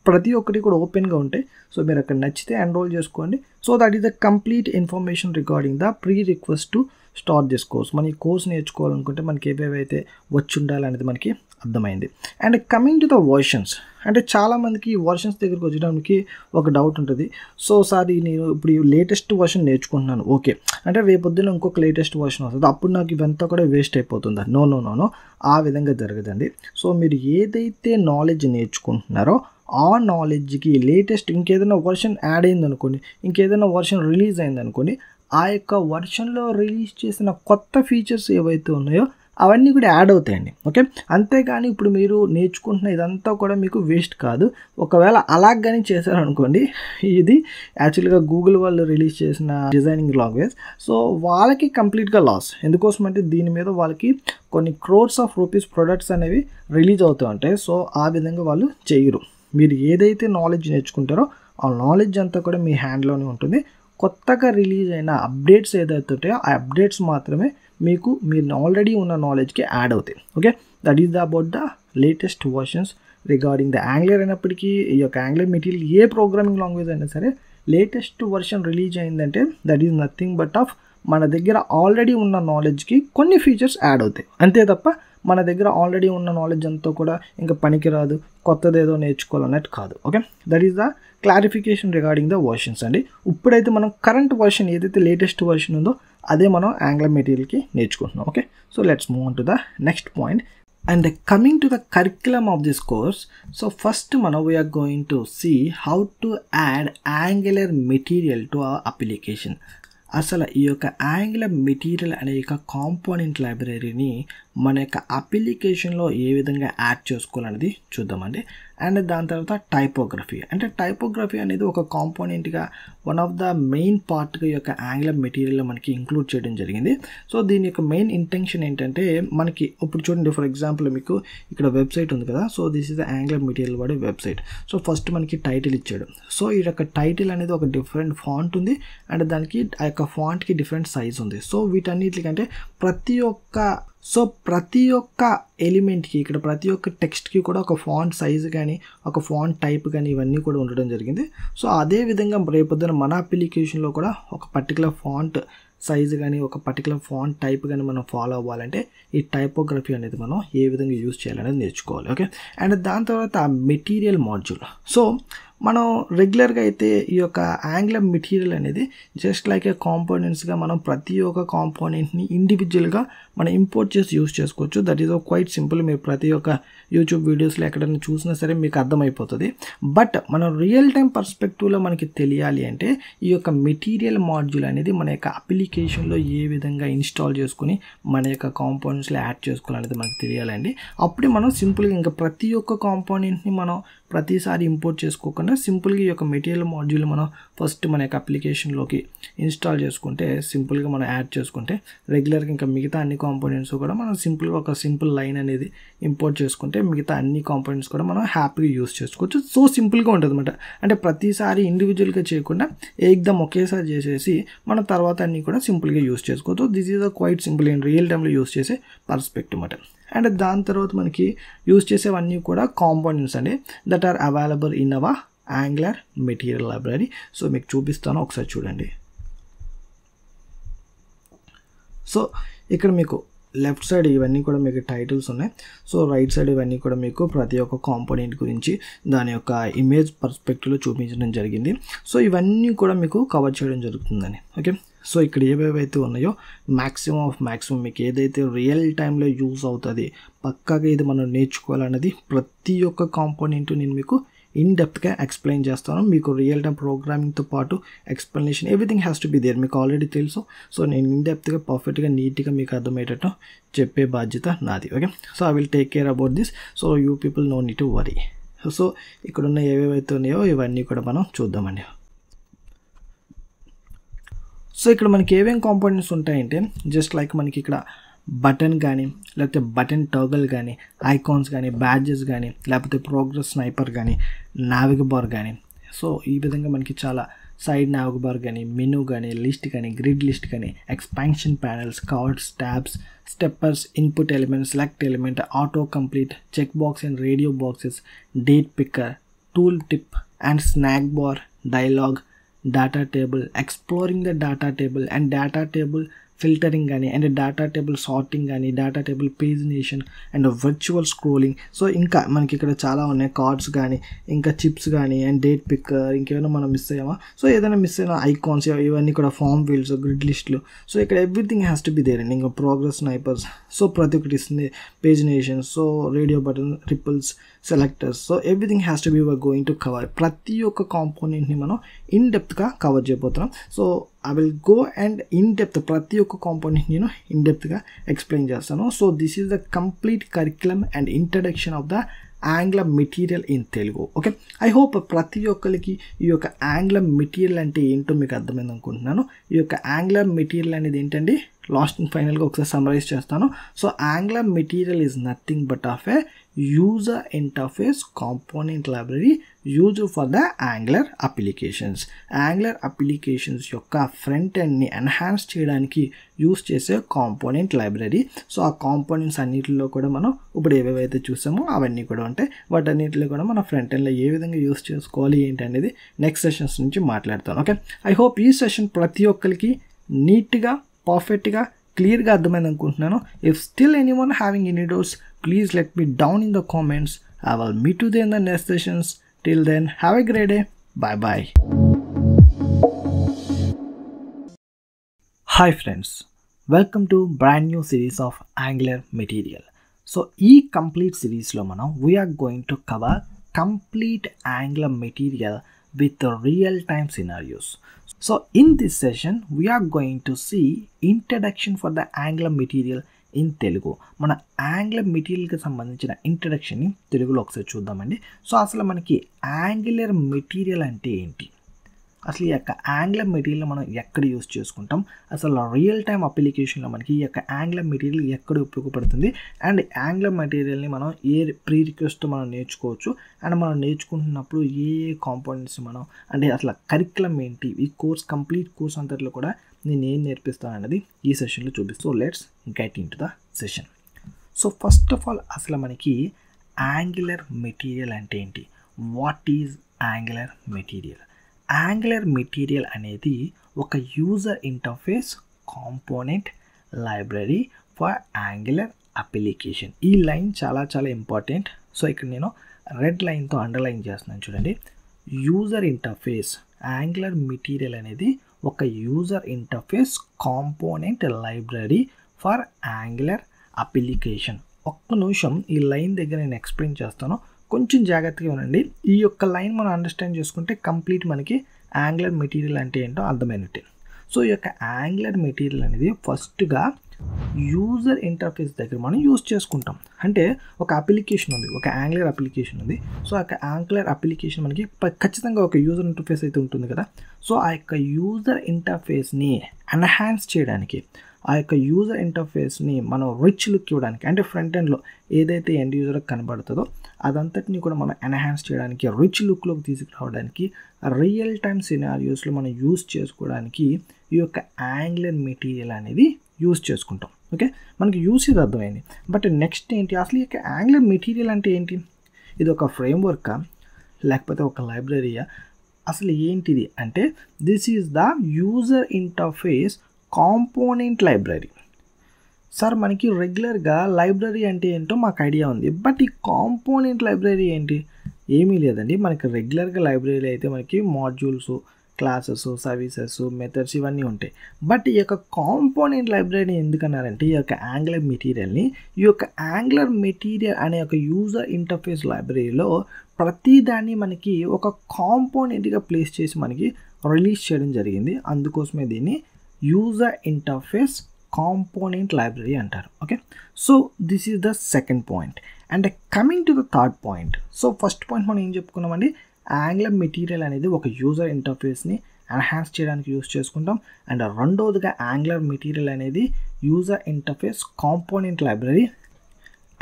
ప్రతి ఒక్కటి కూడా ఓపెన్గా ఉంటాయి. సో మీరు అక్కడ నచ్చితే ఎన్రోల్ చేసుకోండి. So that is the complete information regarding the pre request to start this course. మన ఈ కోర్స్ నేర్చుకోవాలనుకుంటే మనకి ఏవేవైతే వచ్చి ఉండాలనేది మనకి అర్థమైంది. And coming to the versions, అంటే చాలామందికి ఈ వర్షన్స్ దగ్గరికి వచ్చడానికి ఒక డౌట్ ఉంటుంది. సో సార్ నేను ఇప్పుడు లేటెస్ట్ వర్షన్ నేర్చుకుంటున్నాను, ఓకే, అంటే రేపొద్దున ఇంకొక లేటెస్ట్ వర్షన్ వస్తుంది, అప్పుడు నాకు ఇవంతా కూడా వేస్ట్ అయిపోతుందా? నో నో నో నో, ఆ విధంగా జరగదండి. సో మీరు ఏదైతే నాలెడ్జ్ నేర్చుకుంటున్నారో ఆ నాలెడ్జ్కి లేటెస్ట్ ఇంకేదైనా వర్షన్ యాడ్ అయిందనుకోండి, ఇంకేదైనా వర్షన్ రిలీజ్ అయిందనుకోండి, ఆ యొక్క వర్షన్లో రిలీజ్ చేసిన కొత్త ఫీచర్స్ ఏవైతే ఉన్నాయో అవన్నీ కూడా యాడ్ అవుతాయండి. ఓకే, అంతేగాని ఇప్పుడు మీరు నేర్చుకుంటున్న ఇదంతా కూడా మీకు వేస్ట్ కాదు. ఒకవేళ అలాగని చేశారనుకోండి, ఇది యాక్చువల్గా గూగుల్ వాళ్ళు రిలీజ్ చేసిన డిజైనింగ్ లాంగ్వేజ్, సో వాళ్ళకి కంప్లీట్గా లాస్. ఎందుకోసం అంటే దీని మీద వాళ్ళకి కొన్ని క్రోర్స్ ఆఫ్ రూపీస్ ప్రొడక్ట్స్ అనేవి రిలీజ్ అవుతూ ఉంటాయి. సో ఆ విధంగా వాళ్ళు చేయరు. మీరు ఏదైతే నాలెడ్జ్ నేర్చుకుంటారో ఆ నాలెడ్జ్ అంతా కూడా మీ హ్యాండ్లోనే ఉంటుంది. కొత్తగా రిలీజ్ అయిన అప్డేట్స్ ఏదైతే ఉంటాయో ఆ అప్డేట్స్ మాత్రమే మీకు మీరు ఆల్రెడీ ఉన్న నాలెడ్జ్కి యాడ్ అవుతాయి. Okay, that is about the latest versions regarding the angular అయినప్పటికీ, ఈ యొక్క యాంగులర్ మెటీరియల్ ఏ ప్రోగ్రామింగ్ లాంగ్వేజ్ అయినా సరే లేటెస్ట్ వర్షన్ రిలీజ్ అయిందంటే that is nothing but of మన దగ్గర ఆల్రెడీ ఉన్న నాలెడ్జ్కి కొన్ని ఫీచర్స్ యాడ్ అవుతాయి, అంతే తప్ప మన దగ్గర ఆల్రెడీ ఉన్న నాలెడ్జ్ అంతా కూడా ఇంకా పనికిరాదు, కొత్తది ఏదో నేర్చుకోవాలన్నట్టు కాదు. Okay, that is the clarification regarding the versions అండి. ఇప్పుడైతే మనం కరెంట్ వర్షన్ ఏదైతే లేటెస్ట్ వర్షన్ ఉందో అదే మనం యాంగులర్ మెటీరియల్కి నేర్చుకుంటున్నాం. Okay, so let's move on to the next point. And coming to the curriculum of this course, so first we are going to see how to add Angular material to our application. అసలు ఈ యొక్క Angular material అనే యొక్క component లైబ్రరీని మన యొక్క అప్లికేషన్లో ఏ విధంగా యాడ్ చేసుకోవాలనేది చూద్దామండి. అండ్ దాని తర్వాత టైపోగ్రఫీ, అంటే టైపోగ్రఫీ అనేది ఒక కాంపోనెంట్గా వన్ ఆఫ్ ద మెయిన్ పార్ట్గా ఈ యొక్క యాంగులర్ మెటీరియల్లో మనకి ఇంక్లూడ్ చేయడం జరిగింది. సో దీని యొక్క మెయిన్ ఇంటెన్షన్ ఏంటంటే, మనకి ఇప్పుడు చూడండి, ఫర్ ఎగ్జాంపుల్ మీకు ఇక్కడ వెబ్సైట్ ఉంది కదా, so this is the angular material వాడే వెబ్సైట్. సో ఫస్ట్ మనకి టైటిల్ ఇచ్చాడు. సో ఈ యొక్క టైటిల్ అనేది ఒక డిఫరెంట్ ఫాంట్ ఉంది అండ్ దానికి ఆ యొక్క ఫాంట్కి డిఫరెంట్ సైజ్ ఉంది. సో వీటన్నిటికంటే ప్రతి ఒక్క సో ప్రతి ఒక్క ఎలిమెంట్కి ఇక్కడ ప్రతి ఒక్క టెక్స్ట్కి కూడా ఒక ఫాంట్ సైజు కానీ ఒక ఫాంట్ టైప్ కానీ ఇవన్నీ కూడా ఉండడం జరిగింది. సో అదేవిధంగా రేపొద్దున మన అప్లికేషన్లో కూడా ఒక పర్టికులర్ ఫాంట్ సైజు కానీ ఒక పర్టికులర్ ఫాంట్ టైప్ కానీ మనం ఫాలో అవ్వాలంటే ఈ టైపోగ్రఫీ అనేది మనం ఏ విధంగా యూజ్ చేయాలనేది నేర్చుకోవాలి. ఓకే, అండ్ దాని తర్వాత మెటీరియల్ మాడ్యూల్. సో మనం రెగ్యులర్గా అయితే ఈ యొక్క యాంగులర్ మెటీరియల్ అనేది జస్ట్ లైక్ ఏ కాంపోనెంట్స్గా మనం ప్రతి ఒక్క కాంపోనెంట్ని ఇండివిజువల్గా మనం ఇంపోర్ట్ చేసి యూజ్ చేసుకోవచ్చు. That is quite simple. మీరు ప్రతి ఒక్క యూట్యూబ్ వీడియోస్లో ఎక్కడైనా చూసినా సరే మీకు అర్థమైపోతుంది. బట్ మనం రియల్ టైం పర్స్పెక్టివ్లో మనకి తెలియాలి అంటే ఈ యొక్క మెటీరియల్ మాడ్యూల్ అనేది మన యొక్క అప్లికేషన్లో ఏ విధంగా ఇన్స్టాల్ చేసుకుని మన యొక్క కాంపోనెంట్స్లో యాడ్ చేసుకోవాలనేది మనకు తెలియాలండి. అప్పుడే మనం సింపుల్గా ఇంకా ప్రతి ఒక్క కాంపోనెంట్ని మనం ప్రతిసారి ఇంపోర్ట్ చేసుకోకుండా సింపుల్గా ఈ యొక్క మెటీరియల్ మాడ్యూల్ మనం ఫస్ట్ మన యొక్క అప్లికేషన్లోకి ఇన్స్టాల్ చేసుకుంటే సింపుల్గా మనం యాడ్ చేసుకుంటే రెగ్యులర్గా ఇంకా మిగతా అన్ని కాంపోనెంట్స్ కూడా మనం సింపుల్గా ఒక సింపుల్ లైన్ అనేది ఇంపోర్ట్ చేసుకుంటే మిగతా అన్ని కాంపోనెంట్స్ కూడా మనం హ్యాపీగా యూస్ చేసుకోవచ్చు. సో సింపుల్గా ఉంటుంది అనమాట. అంటే ప్రతిసారి ఇండివిజువల్గా చేయకుండా ఏకదం ఒకేసారి చేసేసి మనం తర్వాత అన్నీ కూడా సింపుల్గా యూస్ చేసుకోవచ్చు. This is quite simple in real టైంలో యూస్ చేసే పర్స్పెక్టివ్ అనమాట. అండ్ దాని తర్వాత మనకి యూజ్ చేసేవన్నీ కూడా కాంపోనెంట్స్ అండి that are available in our Angular material library. So మీకు చూపిస్తాను, ఒకసారి చూడండి. సో ఇక్కడ మీకు లెఫ్ట్ సైడ్ ఇవన్నీ కూడా మీకు టైటిల్స్ ఉన్నాయి. సో రైట్ సైడ్ ఇవన్నీ కూడా మీకు ప్రతి ఒక్క కాంపోనెంట్ గురించి దాని యొక్క ఇమేజ్ పర్స్పెక్టివ్లో చూపించడం జరిగింది. సో ఇవన్నీ కూడా మీకు కవర్ చేయడం జరుగుతుందని. ఓకే, సో ఇక్కడ ఏవేవైతే ఉన్నాయో మ్యాక్సిమం మీకు ఏదైతే రియల్ టైంలో యూజ్ అవుతుంది పక్కాగా ఇది మనం నేర్చుకోవాలన్నది ప్రతి ఒక్క కాంపోనెంట్ నేను మీకు ఇన్ డెప్త్గా ఎక్స్ప్లెయిన్ చేస్తాను. మీకు రియల్ టైం ప్రోగ్రామింగ్తో పాటు explanation everything has to be there. మీకు ఆల్రెడీ తెలుసు. సో నేను ఇన్ డెప్త్గా పర్ఫెక్ట్గా నీట్గా మీకు అర్థమయ్యేటట్టు చెప్పే బాధ్యత నాది. Okay, so I will take care about this. So you people no need to worry. So ఇక్కడున్న ఏవేవైతే ఉన్నాయో ఇవన్నీ కూడా మనం చూద్దామండి. సో ఇక్కడ మనకి ఏమేం కాంపోనెంట్స్ ఉంటాయంటే జస్ట్ లైక్ మనకి ఇక్కడ బటన్ కానీ లేకపోతే బటన్ టోగల్ కానీ ఐకాన్స్ కానీ బ్యాడ్జెస్ కానీ లేకపోతే ప్రోగ్రెస్ స్నైపర్ కానీ నావిగ బార్ కానీ సో ఈ విధంగా మనకి చాలా సైడ్ నావిగ బార్ కానీ మెనూ కానీ లిస్ట్ కానీ గ్రిడ్ లిస్ట్ కానీ expansion panels cards tabs steppers input element select element auto complete check box and radio boxes date picker tool tip and snack bar dialog data table exploring the data table and data table filtering కానీ and data table sorting కానీ data table pagination and virtual scrolling. So ఇంకా మనకి ఇక్కడ చాలా ఉన్నాయి. Cards కానీ ఇంకా chips కానీ అండ్ డేట్ పిక్కర్ ఇంకేమైనా మనం మిస్ అయ్యామా. సో ఏదైనా మిస్ అయినా ఐకాన్స్ ఇవన్నీ కూడా ఫామ్ ఫీల్డ్స్ గ్రిడ్ లిస్టులు. సో ఇక్కడ everything has to be there అండి. ఇంకా ప్రోగ్రెస్ స్నైపర్స్ సో ప్రతి ఒక్కటి ఇస్తుంది pagination so radio button ripples selectors. So everything has to be we're going to cover. ప్రతి ఒక్క కాంపోనెంట్ని మనం ఇన్ డెప్త్గా కవర్ చేయబోతున్నాం. So I will go and in depth ప్రతి ఒక్క కాంపోనెంట్ నేను ఇన్ డెప్త్గా ఎక్స్ప్లెయిన్ చేస్తాను. So this is the complete curriculum and introduction of the angular material in Telugu. Okay, I hope ప్రతి ఒక్కరికి ఈ యొక్క యాంగులర్ మెటీరియల్ అంటే ఏంటో మీకు అర్థమైంది అనుకుంటున్నాను. ఈ యొక్క యాంగులర్ మెటీరియల్ అనేది ఏంటండి లాస్ట్ అండ్ ఫైనల్గా ఒకసారి సమ్మరైజ్ చేస్తాను. So angular material is nothing but of A user interface component library used for the angular applications. Angular applications యొక్క ఫ్రంట్ ఎండ్ని ఎన్హాన్స్ చేయడానికి యూజ్ చేసే కాంపోనెంట్ లైబ్రరీ. సో ఆ కాంపోనెంట్స్ అన్నిటిలో కూడా మనం ఇప్పుడు ఏవేవైతే చూసామో అవన్నీ కూడా ఉంటాయి. వాటన్నిటిలో కూడా మన ఫ్రంట్ ఎండ్లో ఏ విధంగా యూజ్ చేసుకోవాలి ఏంటి అనేది నెక్స్ట్ సెషన్స్ నుంచి మాట్లాడతాను. ఓకే, ఐ హోప్ ఈ సెషన్ ప్రతి ఒక్కరికి నీట్గా పర్ఫెక్ట్గా క్లియర్గా అర్థమైంది అనుకుంటున్నాను. If still anyone having any doubts please let me down in the comments. I will meet you there in the next sessions. Till then, have a great day. Bye bye. Hi friends, welcome to brand new series of Angular material. So ఈ complete series లో మనం we are going to cover complete Angular material with the real time scenarios. So in this session we are going to see introduction for the Angular material in Telugu. మన angular మెటీరియల్కి సంబంధించిన ఇంట్రడక్షన్ని తెలుగులో ఒకసారి చూద్దామండి. So అసలు మనకి angular material అంటే ఏంటి, అసలు ఈ యొక్క యాంగులర్ మెటీరియల్ మనం ఎక్కడ యూస్ చేసుకుంటాం, అసలు రియల్ టైమ్ అప్లికేషన్లో మనకి ఈ యొక్క యాంగులర్ మెటీరియల్ ఎక్కడ ఉపయోగపడుతుంది, అండ్ యాంగులర్ మెటీరియల్ని మనం ఏ ప్రీ రిక్వెస్ట్ మనం నేర్చుకోవచ్చు, అండ్ మనం నేర్చుకుంటున్నప్పుడు ఏ కాంపోనెంట్స్ మనం అంటే అసలు కరిక్యులం ఏంటి, ఈ కోర్స్ కంప్లీట్ కోర్స్ అంతట్లో కూడా నేను ఏం నేర్పిస్తాను అన్నది ఈ సెషన్లో చూపిస్తాను. So let's get into the session. So first of all అసలు మనకి యాంగులర్ మెటీరియల్ అంటే ఏంటి? What is angular material? Angular material అనేది ఒక user interface component library for angular application. ఈ లైన్ చాలా చాలా ఇంపార్టెంట్. సో ఇక్కడ నేను రెడ్ లైన్తో అండర్లైన్ చేస్తున్నాను చూడండి. యూజర్ ఇంటర్ఫేస్ యాంగులర్ మెటీరియల్ అనేది ఒక user interface component library for angular application. ఒక్క నిమిషం ఈ లైన్ దగ్గర నేను ఎక్స్ప్లెయిన్ చేస్తాను, కొంచెం జాగ్రత్తగా ఉండండి. ఈ యొక్క లైన్ మనం అండర్స్టాండ్ చేసుకుంటే కంప్లీట్ మనకి యాంగులర్ మెటీరియల్ అంటే ఏంటో అర్థమైనట్టే. సో ఈ యొక్క యాంగులర్ మెటీరియల్ అనేది ఫస్ట్గా యూజర్ ఇంటర్ఫేస్ దగ్గర మనం యూజ్ చేసుకుంటాం. అంటే ఒక అప్లికేషన్ ఉంది, ఒక యాంగులర్ అప్లికేషన్ ఉంది. సో ఆ యొక్క యాంగులర్ అప్లికేషన్ మనకి ఖచ్చితంగా ఒక యూజర్ ఇంటర్ఫేస్ అయితే ఉంటుంది కదా. సో ఆ యొక్క యూజర్ ఇంటర్ఫేస్ని ఎన్హాన్స్ చేయడానికి, ఆ యొక్క యూజర్ ఇంటర్ఫేస్ని మనం రిచ్ లుక్ ఇవ్వడానికి, అంటే ఫ్రంట్ ఎండ్లో ఏదైతే ఎండ్ యూజర్కి కనబడుతుందో అదంతటిని కూడా మనం ఎన్హాన్స్ చేయడానికి, రిచ్ లుక్లోకి తీసుకురావడానికి, రియల్ టైమ్ సినారియోస్లో మనం యూజ్ చేసుకోవడానికి ఈ యొక్క యాంగులర్ మెటీరియల్ అనేది యూజ్ చేసుకుంటాం. ఓకే, మనకి యూసేజ్ అర్థమైంది. బట్ నెక్స్ట్ ఏంటి, అసలు ఈ యొక్క యాంగులర్ మెటీరియల్ అంటే ఏంటి? ఇది ఒక ఫ్రేమ్వర్కా లేకపోతే ఒక లైబ్రరీయా? అసలు ఏంటిది అంటే this is the user interface component library. Sir మనకి రెగ్యులర్గా లైబ్రరీ అంటే ఏంటో మాకు ఐడియా ఉంది, బట్ ఈ కాంపోనెంట్ లైబ్రరీ ఏంటి? ఏమీ లేదండి. మనకి రెగ్యులర్గా లైబ్రరీలో అయితే మనకి మాడ్యూల్స్, క్లాసెస్, సర్వీసెస్, మెథడ్స్ ఇవన్నీ ఉంటాయి. బట్ ఈ యొక్క కాంపోనెంట్ లైబ్రరీ ఎందుకన్నారంటే ఈ యొక్క యాంగులర్ మెటీరియల్ని, ఈ యొక్క యాంగులర్ మెటీరియల్ అనే ఒక యూజర్ ఇంటర్ఫేస్ లైబ్రరీలో ప్రతిదాన్ని మనకి ఒక కాంపోనెంట్గా ప్లేస్ చేసి మనకి రిలీజ్ చేయడం జరిగింది. అందుకోసమే దీన్ని యూజర్ ఇంటర్ఫేస్ కాంపోనెంట్ లైబ్రరీ అంటారు. Okay, so this is the second point. And coming to the third point. So first point మనం ఏం చెప్పుకున్నామండి, యాంగులర్ మెటీరియల్ అనేది ఒక యూజర్ ఇంటర్ఫేస్ని ఎన్హాన్స్ చేయడానికి యూజ్ చేసుకుంటాం. అండ్ రెండవదిగా యాంగులర్ మెటీరియల్ అనేది user interface component library.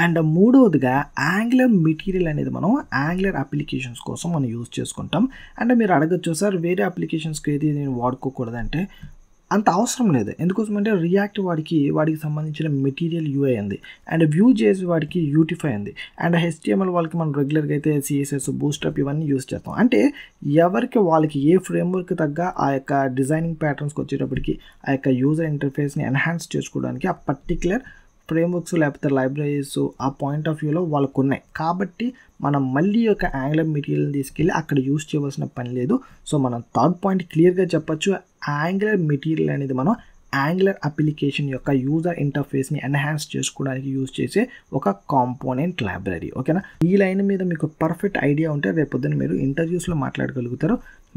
And మూడవదిగా యాంగులర్ మెటీరియల్ అనేది మనం యాంగులర్ అప్లికేషన్స్ కోసం మనం యూజ్ చేసుకుంటాం. అండ్ మీరు అడగచ్చు, సార్ వేరే అప్లికేషన్స్కి ఏది నేను వాడుకోకూడదంటే అంత అవసరం లేదు. ఎందుకోసమంటే రియాక్ట్ వాడికి సంబంధించిన మెటీరియల్ యూఐ ఉంది, అండ్ వ్యూ చేసి వాడికి యూటిఫై ఉంది, అండ్ HTML వాళ్ళకి మనం రెగ్యులర్గా అయితే CSS, బూస్టప్ ఇవన్నీ యూజ్ చేస్తాం. అంటే ఎవరికి వాళ్ళకి ఏ ఫ్రేమ్వర్క్ తగ్గ ఆ యొక్క డిజైనింగ్ ప్యాటర్న్స్కి వచ్చేటప్పటికి ఆ యొక్క యూజర్ ఇంటర్ఫేస్ని ఎన్హాన్స్ చేసుకోవడానికి ఆ పర్టిక్యులర్ ఫ్రేమ్వర్క్స్ లేకపోతే లైబ్రరీస్ ఆ పాయింట్ ఆఫ్ వ్యూలో వాళ్ళకు ఉన్నాయి. కాబట్టి మనం మళ్ళీ ఒక యాంగులర్ మెటీరియల్ని తీసుకెళ్ళి అక్కడ యూజ్ చేయవలసిన పని లేదు. సో మనం థర్డ్ పాయింట్ క్లియర్గా చెప్పచ్చు, యాంగులర్ మెటీరియల్ అనేది మనం యాంగులర్ అప్లికేషన్ యొక్క యూజర్ ఇంటర్ఫేస్ని ఎన్హాన్స్ చేసుకోవడానికి యూజ్ చేసే ఒక కాంపోనెంట్ లైబ్రరీ. ఓకేనా, ఈ లైన్ మీద మీకు పర్ఫెక్ట్ ఐడియా ఉంటే రేపొద్దున మీరు ఇంటర్వ్యూస్లో మాట్లాడగలుగుతారు.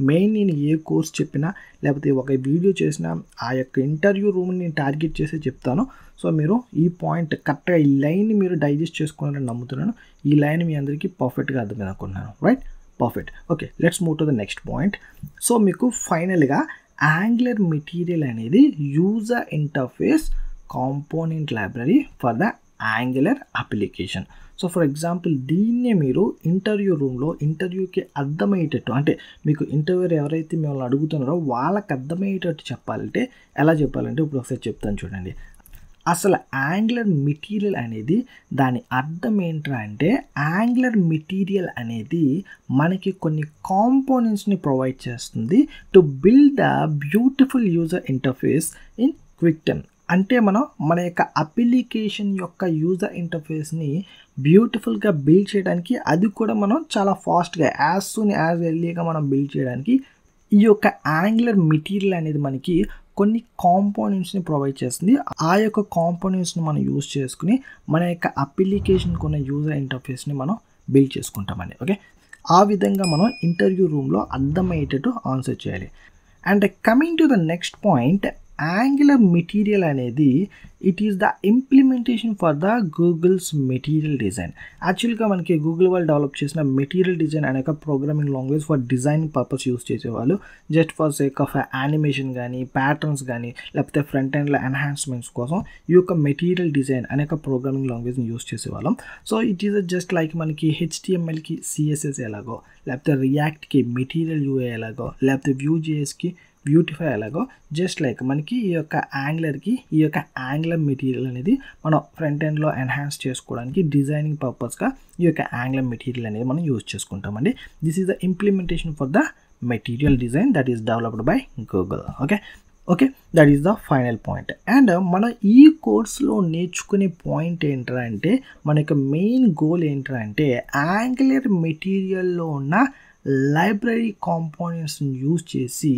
మెయిన్ నేను ఏ కోర్స్ చెప్పినా లేకపోతే ఒక వీడియో చేసినా ఆ యొక్క ఇంటర్వ్యూ రూమ్ని టార్గెట్ చేసి చెప్తాను. సో మీరు ఈ పాయింట్ కరెక్ట్గా ఈ లైన్ని మీరు డైజెస్ట్ చేసుకోవాలని నమ్ముతున్నాను. ఈ లైన్ మీ అందరికీ పర్ఫెక్ట్గా అర్థమైంది అనుకుంటున్నాను. Right, perfect. Okay, let's move to the next point. So మీకు ఫైనల్గా యాంగులర్ మెటీరియల్ అనేది user interface component library for the angular application. So for example దీన్నే మీరు ఇంటర్వ్యూ రూమ్లో ఇంటర్వ్యూకి అర్థమయ్యేటట్టు, అంటే మీకు ఇంటర్వ్యూర్ ఎవరైతే మిమ్మల్ని అడుగుతున్నారో వాళ్ళకి అర్థమయ్యేటట్టు చెప్పాలంటే ఎలా చెప్పాలంటే ఇప్పుడు ఒకసారి చెప్తాను చూడండి. అసలు యాంగులర్ మెటీరియల్ అనేది దాని అర్థం ఏంట్రా అంటే యాంగులర్ మెటీరియల్ అనేది మనకి కొన్ని కాంపోనెంట్స్ని ప్రొవైడ్ చేస్తుంది to build the beautiful user interface in quick time. అంటే మన యొక్క అప్లికేషన్ యొక్క యూజర్ ఇంటర్ఫేస్ని బ్యూటిఫుల్గా బిల్డ్ చేయడానికి, అది కూడా మనం చాలా ఫాస్ట్గా యాజ్ సూన్ యాజ్ ఎర్లీగా మనం బిల్డ్ చేయడానికి ఈ యొక్క యాంగులర్ మెటీరియల్ అనేది మనకి కొన్ని కాంపోనెంట్స్ని ప్రొవైడ్ చేస్తుంది. ఆ యొక్క కాంపోనెంట్స్ని మనం యూజ్ చేసుకుని మన యొక్క అప్లికేషన్కి ఉన్న యూజర్ ఇంటర్ఫేస్ని మనం బిల్డ్ చేసుకుంటామండి. ఓకే, ఆ విధంగా మనం ఇంటర్వ్యూ రూమ్లో అర్థమయ్యేటట్టు ఆన్సర్ చేయాలి. And coming to the next point, angular material అనేది it is the implementation for the Google's material design. యాక్చువల్గా మనకి గూగుల్ వాళ్ళు డెవలప్ చేసిన మెటీరియల్ డిజైన్ అనే ఒక programming language for designing purpose use చేసేవాళ్ళు. Just for sake of animation కానీ patterns కానీ లేకపోతే ఫ్రంట్ ఎండ్ల ఎన్హాన్స్మెంట్స్ కోసం ఈ యొక్క మెటీరియల్ డిజైన్ అనే ఒక ప్రోగ్రామింగ్ లాంగ్వేజ్ని యూస్ చేసేవాళ్ళం. So it is just like మనకి HTMLకి CSS ఎలాగో, లేకపోతే రియాక్ట్కి మెటీరియల్ యూఐ ఎలాగో, లేకపోతే వ్యూ JSకి బ్యూటిఫై ఎలాగో జస్ట్ లైక్ మనకి ఈ యొక్క యాంగ్లర్కి ఈ యొక్క యాంగ్లర్ మెటీరియల్ అనేది మనం ఫ్రంట్ ఎండ్లో ఎన్హాన్స్ చేసుకోవడానికి డిజైనింగ్ పర్పస్గా ఈ యొక్క యాంగ్లర్ మెటీరియల్ అనేది మనం యూజ్ చేసుకుంటామండి. This is the implementation for the material design that is developed by Google. Okay that is the final point. And మన ఈ కోర్స్లో నేర్చుకునే పాయింట్ ఏంట్రా అంటే మన యొక్క మెయిన్ గోల్ ఏంట్రా అంటే యాంగులర్ మెటీరియల్లో ఉన్న లైబ్రరీ కాంపోనెంట్స్ని యూజ్ చేసి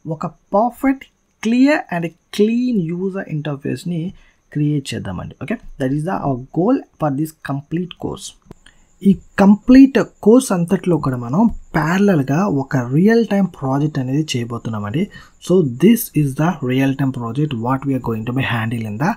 ఒక perfect clear and clean user ఇంటర్ఫేస్ని క్రియేట్ చేద్దామండి. Okay that is the our goal for this complete course. ఈ కంప్లీట్ కోర్స్ అంతట్లో కూడా మనం ప్యారలల్గా ఒక రియల్ టైమ్ ప్రాజెక్ట్ అనేది చేయబోతున్నామండి. So this is the real time project what we are going to be handle in the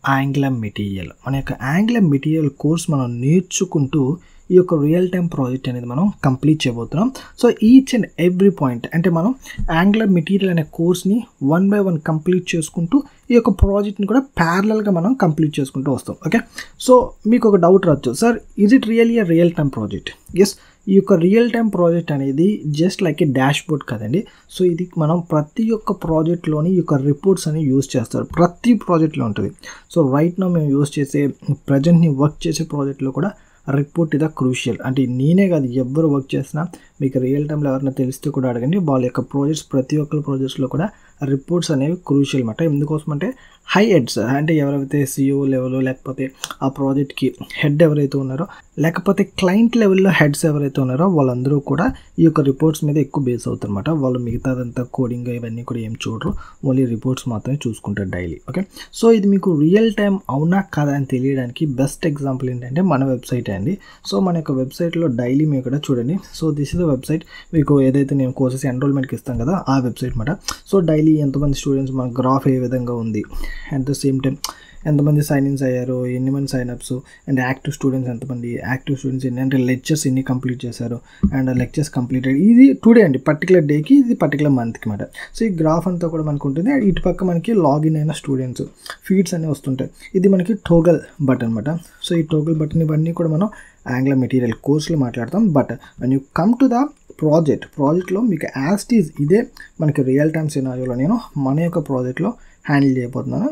angular material. మన యొక్క యాంగులర్ మెటీరియల్ కోర్స్ మనం నేర్చుకుంటూ ఈ యొక్క రియల్ టైమ్ ప్రాజెక్ట్ అనేది మనం కంప్లీట్ చేయబోతున్నాం. So each and every point అంటే మనం యాంగులర్ మెటీరియల్ అనే కోర్స్ని 1 by 1 కంప్లీట్ చేసుకుంటూ ఈ యొక్క ప్రాజెక్ట్ని కూడా ప్యారలల్గా మనం కంప్లీట్ చేసుకుంటూ వస్తాం. ఓకే సో మీకు ఒక డౌట్ రావచ్చు, sir is it really a real time project? Yes, ఈ యొక్క రియల్ టైమ్ ప్రాజెక్ట్ అనేది just like a dashboard కదండి. సో ఇది మనం ప్రతి ఒక్క ప్రాజెక్ట్లోని ఈ యొక్క రిపోర్ట్స్ అనేవి యూజ్ చేస్తారు, ప్రతి ప్రాజెక్ట్లో ఉంటుంది. సో రైట్ నో మేము యూజ్ చేసే ప్రజెంట్ని వర్క్ చేసే ప్రాజెక్ట్లో కూడా రిపోర్ట్ ఇదా క్రూషియల్. అంటే నేనే కాదు, ఎవరు వర్క్ చేసినా మీకు రియల్ టైంలో ఎవరైనా తెలిస్తే కూడా అడగండి. వాళ్ళ యొక్క ప్రాజెక్ట్స్ ప్రతి ఒక్కరి ప్రాజెక్ట్స్లో కూడా రిపోర్ట్స్ అనేవి క్రూషియల్ అన్నమాట. ఎందుకోసం అంటే హై హెడ్స్ అంటే ఎవరైతే CEO లెవెల్ లేకపోతే ఆ ప్రాజెక్ట్కి హెడ్ ఎవరైతే ఉన్నారో లేకపోతే క్లయింట్ లెవెల్లో హెడ్స్ ఎవరైతే ఉన్నారో వాళ్ళందరూ కూడా ఈ యొక్క రిపోర్ట్స్ మీద ఎక్కువ బేస్ అవుతారు అనమాట. వాళ్ళు మిగతాదంతా కోడింగ్ ఇవన్నీ కూడా ఏం చూడరు, ఓన్లీ రిపోర్ట్స్ మాత్రమే చూసుకుంటారు డైలీ. ఓకే సో ఇది మీకు రియల్ టైం అవునా కాదా అని తెలియడానికి బెస్ట్ ఎగ్జాంపుల్ ఏంటంటే మన వెబ్సైట్ అండి. సో మన యొక్క వెబ్సైట్లో డైలీ మీరు కూడా చూడండి. So this is the website. మీకు ఏదైతే నేను కోర్సెస్ ఎన్రోల్మెంట్కి ఇస్తాం కదా ఆ వెబ్సైట్ అనమాట. సో డైలీ ఎంతమంది స్టూడెంట్స్ మన గ్రాఫ్ ఏ విధంగా ఉంది, అట్ ద సేమ్ టైం ఎంతమంది సైన్ ఇన్స్ అయ్యారు, ఎన్ని మంది sign ups, and active students ఎంతమంది, యాక్టివ్ స్టూడెంట్స్ ఎన్ని, అంటే లెక్చర్స్ ఎన్ని కంప్లీట్ చేశారు, అండ్ లెక్చర్స్ కంప్లీటెడ్. ఇది టుడే అండి, పర్టికులర్ డేకి, ఇది పర్టికులర్ మంత్కి మాట. సో ఈ గ్రాఫ్ అంతా కూడా మనకు ఉంటుంది. ఇటు పక్క మనకి లాగిన్ అయిన స్టూడెంట్స్ ఫీడ్స్ అనేవి వస్తుంటాయి. ఇది మనకి టోగల్ బటన్ అనమాట. సో ఈ టోగల్ బటన్ ఇవన్నీ కూడా మనం యాంగులర్ మెటీరియల్ కోర్స్లో మాట్లాడతాం. But when you come to the ప్రాజెక్ట్లో మీకు యాజ్ ఈజ్ ఇదే మనకి రియల్ టైమ్ సినారియోలో నేను మన యొక్క ప్రాజెక్ట్లో హ్యాండిల్ చేయబోతున్నాను.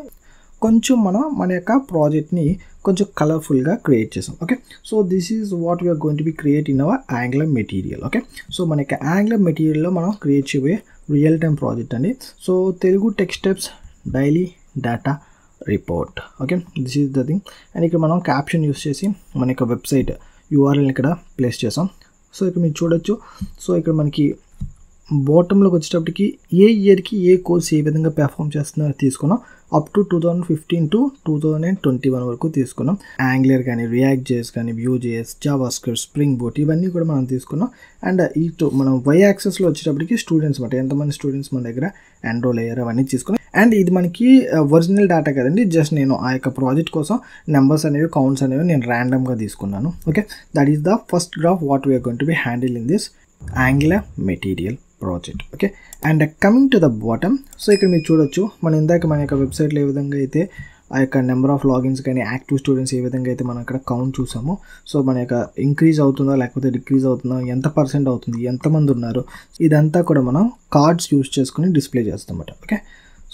కొంచెం మనం మన యొక్క ప్రాజెక్ట్ని కొంచెం కలర్ఫుల్గా క్రియేట్ చేసాం. Okay so this is what we are going to be create in our Angular material. Okay so మన యొక్క యాంగులర్ మెటీరియల్లో మనం క్రియేట్ చేయబోయే రియల్ టైమ్ ప్రాజెక్ట్ అండి. So Telugu text steps daily data report. Okay this is the thing. And ఇక్కడ మనం caption use చేసి మన యొక్క వెబ్సైట్ URL ఇక్కడ ప్లేస్ చేసాం. సో ఇక్కడ మీరు చూడొచ్చు. సో ఇక్కడ మనకి బాటంలోకి వచ్చేటప్పటికి ఏ ఇయర్కి ఏ కోర్స్ ఏ విధంగా పెర్ఫామ్ చేస్తున్నారో తీసుకున్నాం. అప్ టు 2015 to 2021 వరకు తీసుకున్నాం. యాంగులర్ కానీ, రియాక్ట్ జేఎస్ కానీ, Vue.js, జావాస్క్రిప్ట్, స్ప్రింగ్ బూట్ ఇవన్నీ కూడా మనం తీసుకున్నాం. అండ్ ఇటు మనం వై యాక్సెస్లో వచ్చేటప్పటికి స్టూడెంట్స్ మాట, ఎంతమంది స్టూడెంట్స్ మన దగ్గర ఎన్రోల్ అయ్యారు అవన్నీ తీసుకున్నాం. అండ్ ఇది మనకి ఒరిజినల్ డేటా కదండి, జస్ట్ నేను ఆ యొక్క ప్రాజెక్ట్ కోసం నెంబర్స్ అనేవి కౌంట్స్ అనేవి నేను ర్యాండమ్గా తీసుకున్నాను. Okay that is the first graph what we are going to be handle in this Angular material project. Okay and coming to the bottom. So ఇక్కడ మీరు చూడొచ్చు, మనం ఇందాక మన యొక్క వెబ్సైట్లో ఏ విధంగా అయితే ఆ యొక్క నెంబర్ ఆఫ్ లాగిన్స్ కానీ యాక్టివ్ స్టూడెంట్స్ ఏ విధంగా అయితే మనం ఇక్కడ కౌంట్ చూసామో, సో మన యొక్క ఇంక్రీజ్ అవుతుందా లేకపోతే డిక్రీజ్ అవుతుందా, ఎంత % అవుతుంది, ఎంతమంది ఉన్నారు, ఇదంతా కూడా మనం కార్డ్స్ యూజ్ చేసుకుని డిస్ప్లే చేస్తాం అన్నమాట. ఓకే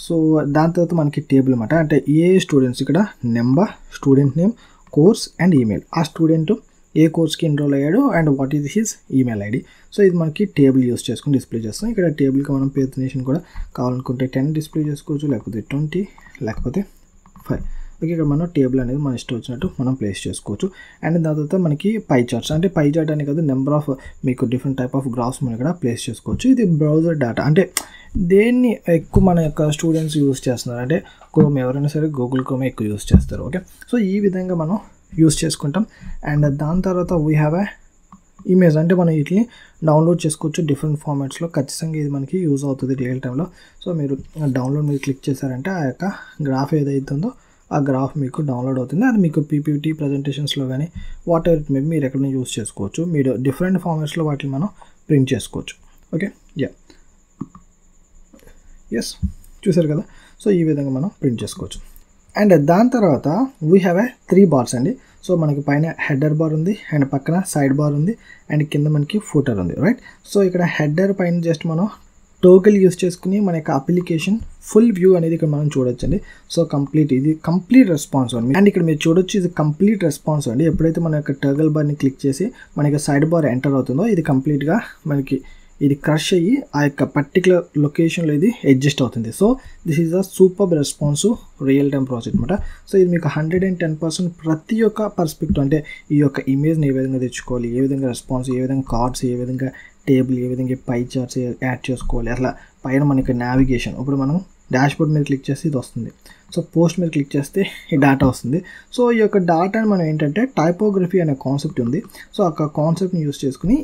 సో దాని తర్వాత మనకి టేబుల్ అన్నమాట. అంటే ఏ స్టూడెంట్స్ ఇక్కడ number, student name, course and email, ఆ స్టూడెంట్ ఏ కోర్స్కి ఎన్రోల్ అయ్యాడు and what is his email ID. So ఇది మనకి టేబుల్ యూస్ చేసుకుని డిస్ప్లే చేస్తాం. ఇక్కడ టేబుల్కి మనం పేర్నేషన్ కూడా కావాలనుకుంటే 10 డిస్ప్లే చేసుకోవచ్చు, లేకపోతే 20, లేకపోతే 5. ఓకే ఇక్కడ మనం టేబుల్ అనేది మన ఇష్టం వచ్చినట్టు మనం ప్లేస్ చేసుకోవచ్చు. అండ్ దాని తర్వాత మనకి పై చార్ట్స్, అంటే పై చార్ట్ అనే కాదు, నెంబర్ ఆఫ్ మీకు డిఫరెంట్ టైప్ ఆఫ్ గ్రాఫ్స్ మనం ఇక్కడ ప్లేస్ చేసుకోవచ్చు. ఇది బ్రౌజర్ డేటా, అంటే దేన్ని ఎక్కువ మన యొక్క స్టూడెంట్స్ యూస్ చేస్తున్నారు అంటే క్రోమ్, ఎవరైనా సరే గూగుల్ క్రోమ్ ఎక్కువ యూస్ చేస్తారు. ఓకే సో ఈ విధంగా మనం యూస్ చేసుకుంటాం. అండ్ దాని తర్వాత వీ హ్యావ్ ఎ ఇమేజ్, అంటే మనం వీటిని డౌన్లోడ్ చేసుకోవచ్చు డిఫరెంట్ ఫార్మాట్స్లో. ఖచ్చితంగా ఇది మనకి యూజ్ అవుతుంది రియల్ టైంలో. సో మీరు డౌన్లోడ్ మీద క్లిక్ చేశారంటే ఆ యొక్క గ్రాఫ్ ఏదైతుందో ఆ గ్రాఫ్ మీకు డౌన్లోడ్ అవుతుంది. అది మీకు PPT ప్రజెంటేషన్స్లో కానీ what ever it may be మీరు ఎక్కడైనా యూస్ చేసుకోవచ్చు. మీరు డిఫరెంట్ ఫార్మాట్స్లో వాటిని మనం ప్రింట్ చేసుకోవచ్చు. ఓకే ఎస్ చూసారు కదా. సో ఈ విధంగా మనం ప్రింట్ చేసుకోవచ్చు. అండ్ దాని తర్వాత వీ హ్యావ్ 3 బార్స్ అండి. సో మనకి పైన హెడర్ బార్ ఉంది, అండ్ పక్కన సైడ్ బార్ ఉంది, అండ్ కింద మనకి ఫూటర్ ఉంది, రైట్. సో ఇక్కడ హెడర్ పైన జస్ట్ మనం టోగల్ యూస్ చేసుకుని మన యొక్క అప్లికేషన్ ఫుల్ వ్యూ అనేది ఇక్కడ మనం చూడొచ్చండి. సో ఇది కంప్లీట్ రెస్పాన్స్ అండి. అండ్ ఇక్కడ మీరు చూడొచ్చు, ఇది కంప్లీట్ రెస్పాన్స్ అండి. ఎప్పుడైతే మన యొక్క టోగల్ బార్ని క్లిక్ చేసి మనకి సైడ్ బార్ ఎంటర్ అవుతుందో ఇది కంప్లీట్గా మనకి ఇది క్రష్ అయ్యి ఆ యొక్క పర్టికులర్ లొకేషన్లో ఇది అడ్జస్ట్ అవుతుంది. So this is a super responsive real time project అనమాట. సో ఇది మీకు 110% ప్రతి ఒక్క పర్స్పెక్టివ్, అంటే ఈ యొక్క ఇమేజ్ని ఏ విధంగా తెచ్చుకోవాలి, ఏ విధంగా రెస్పాన్స్, ఏ విధంగా కార్డ్స్, ఏ విధంగా టేబుల్, ఏ విధంగా పై చార్ట్స్ యాడ్ చేసుకోవాలి, అట్లా పైన మనకి నావిగేషన్. ఇప్పుడు మనం డాష్బోర్డ్ మీద క్లిక్ చేస్తే ఇది వస్తుంది. సో పోస్ట్ మీద క్లిక్ చేస్తే ఈ డేటా వస్తుంది. సో ఈ యొక్క డేటాని మనం ఏంటంటే టైపోగ్రఫీ అనే కాన్సెప్ట్ ఉంది. సో ఆ కాన్సెప్ట్ని యూస్ చేసుకుని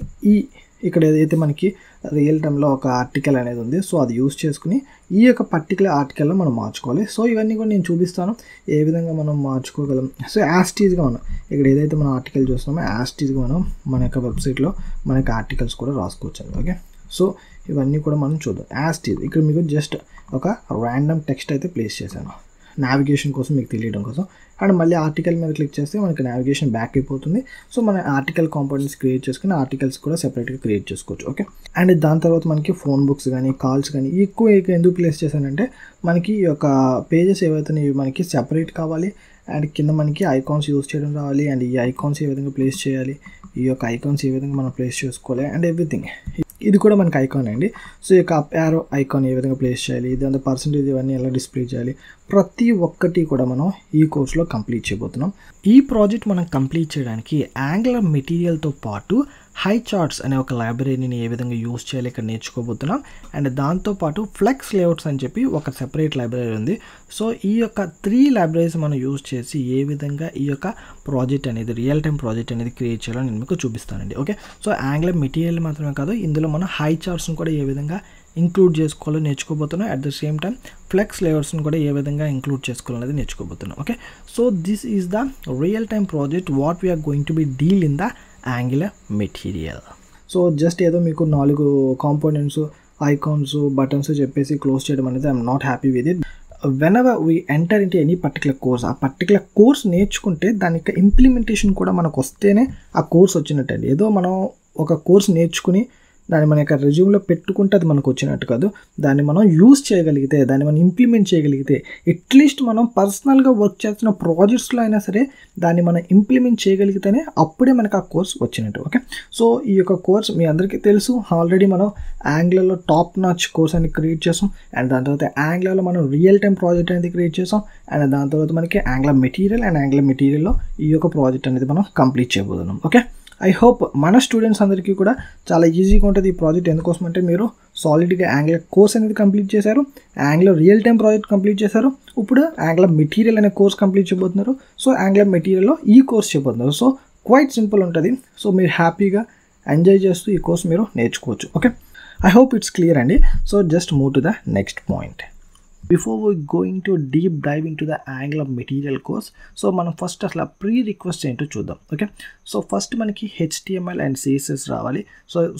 ఇక్కడ ఏదైతే మనకి రియల్ టైంలో ఒక ఆర్టికల్ అనేది ఉంది, సో అది యూస్ చేసుకుని ఈ యొక్క పర్టికులర్ ఆర్టికల్లో మనం మార్చుకోవాలి. సో ఇవన్నీ కూడా నేను చూపిస్తాను ఏ విధంగా మనం మార్చుకోగలం. సో యాస్టీజ్గా మనం ఇక్కడ ఏదైతే మనం ఆర్టికల్ చూస్తున్నామో యాస్టీజ్గా మనం మన యొక్క వెబ్సైట్లో మనకి ఆర్టికల్స్ కూడా రాసుకోవచ్చు. ఓకే, సో ఇవన్నీ కూడా మనం చూద్దాం. యాస్టీజ్ ఇక్కడ మీకు జస్ట్ ఒక ర్యాండమ్ టెక్స్ట్ అయితే ప్లేస్ చేశాను నావిగేషన్ కోసం, మీకు తెలియడం కోసం. అండ్ మళ్ళీ ఆర్టికల్ మీద క్లిక్ చేస్తే మనకి నావిగేషన్ బ్యాక్ అయిపోతుంది. సో మన ఆర్టికల్ కాంపోనెంట్స్ క్రియేట్ చేసుకుని ఆర్టికల్స్ కూడా సెపరేట్గా క్రియేట్ చేసుకోవచ్చు. ఓకే, అండ్ దాని తర్వాత మనకి ఫోన్ బుక్స్ కానీ కాల్స్ కానీ ఎక్కువ ఎందుకు ప్లేస్ చేశానంటే మనకి ఈ యొక్క పేజెస్ ఏవైతే మనకి సెపరేట్ కావాలి, అండ్ కింద మనకి ఐకాన్స్ యూజ్ చేయడం రావాలి, అండ్ ఈ ఐకాన్స్ ఏ విధంగా ప్లేస్ చేయాలి, ఈ యొక్క ఐకాన్స్ ఏ విధంగా మనం ప్లేస్ చేసుకోవాలి, అండ్ ఎవ్రీథింగ్. ఇది కూడా మనకి ఐకాన్ అండి. సో ఈ యొక్క అప్ యారో ఐకాన్ ఏ విధంగా ప్లేస్ చేయాలి, దాని పర్సంటేజ్ ఇవన్నీ ఎలా డిస్ప్లే చేయాలి, ప్రతి ఒక్కటి కూడా మనం ఈ కోర్స్లో కంప్లీట్ చేయబోతున్నాం. ఈ ప్రాజెక్ట్ మనం కంప్లీట్ చేయడానికి యాంగులర్ మెటీరియల్తో పాటు హై చార్ట్స్ అనే ఒక లైబ్రరీని ఏ విధంగా యూజ్ చేయాలి ఇక్కడ నేర్చుకోబోతున్నాం. అండ్ దాంతోపాటు ఫ్లెక్స్ లేఅవుట్స్ అని చెప్పి ఒక సెపరేట్ లైబ్రరీ ఉంది. సో ఈ యొక్క 3 లైబ్రరీస్ మనం యూజ్ చేసి ఏ విధంగా ఈ యొక్క ప్రాజెక్ట్ అనేది రియల్ టైం ప్రాజెక్ట్ అనేది క్రియేట్ చేయాలో నేను మీకు చూపిస్తానండి. ఓకే, సో యాంగులర్ మెటీరియల్ మాత్రమే కాదు, ఇందులో మనం హై చార్ట్స్ని కూడా ఏ విధంగా ఇంక్లూడ్ చేసుకోవాలో నేర్చుకోబోతున్నాం. At the same time flex లేఅవుట్స్ని కూడా ఏ విధంగా ఇంక్లూడ్ చేసుకోవాలనేది నేర్చుకోబోతున్నాం. Okay, so this is the real time project what we are going to be deal in the angular material. So just ఏదో మీకు 4 కాంపోనెంట్స్, ఐకాన్స్, బటన్స్ చెప్పేసి క్లోజ్ చేయడం అనేది I'm not happy with it. whenever we enter into any particular course, ఆ particular course నేర్చుకుంటే దాని యొక్క implementation కూడా మనకు వస్తేనే ఆ కోర్స్ వచ్చినట్టండి. ఏదో మనం ఒక కోర్స్ నేర్చుకుని దాన్ని మన యొక్క రెజ్యూమ్లో పెట్టుకుంటే అది మనకు వచ్చినట్టు కాదు. దాన్ని మనం యూజ్ చేయగలిగితే, దాన్ని మనం ఇంప్లిమెంట్ చేయగలిగితే, అట్లీస్ట్ మనం పర్సనల్గా వర్క్ చేస్తున్న ప్రాజెక్ట్స్లో అయినా సరే దాన్ని మనం ఇంప్లిమెంట్ చేయగలిగితేనే అప్పుడే మనకు ఆ కోర్స్ వచ్చినట్టు. ఓకే, సో ఈ యొక్క కోర్స్ మీ అందరికీ తెలుసు, ఆల్రెడీ మనం యాంగులర్లో టాప్ నాచ్ కోర్స్ అనేది క్రియేట్ చేసాం. అండ్ దాని తర్వాత యాంగులర్లో మనం రియల్ టైం ప్రాజెక్ట్ అనేది క్రియేట్ చేసాం. అండ్ దాని తర్వాత మనకి యాంగులర్ మెటీరియల్, అండ్ యాంగులర్ మెటీరియల్లో ఈ యొక్క ప్రాజెక్ట్ అనేది మనం కంప్లీట్ చేయబోతున్నాం. ఓకే, ఐ హోప్ మన స్టూడెంట్స్ అందరికీ కూడా చాలా ఈజీగా ఉంటుంది ఈ ప్రాజెక్ట్. ఎందుకోసం అంటే మీరు సాలిడ్గా యాంగులర్ కోర్స్ అనేది కంప్లీట్ చేశారు, Angular real time project complete చేశారు, ఇప్పుడు యాంగులర్ మెటీరియల్ అనే కోర్స్ కంప్లీట్ చేయబోతున్నారు. సో యాంగులర్ మెటీరియల్లో ఈ కోర్స్ చేయబోతున్నారు. సో క్వైట్ సింపుల్ ఉంటుంది. సో మీరు హ్యాపీగా ఎంజాయ్ చేస్తూ ఈ కోర్స్ మీరు నేర్చుకోవచ్చు. Okay, I hope it's clear అండి. So just move to the next point. Before we going to deep dive into the Angular material course, so మనం ఫస్ట్ అసలు ప్రీ రిక్వెస్ట్ ఏంటో చూద్దాం. ఓకే, సో ఫస్ట్ మనకి HTML and CSS రావాలి.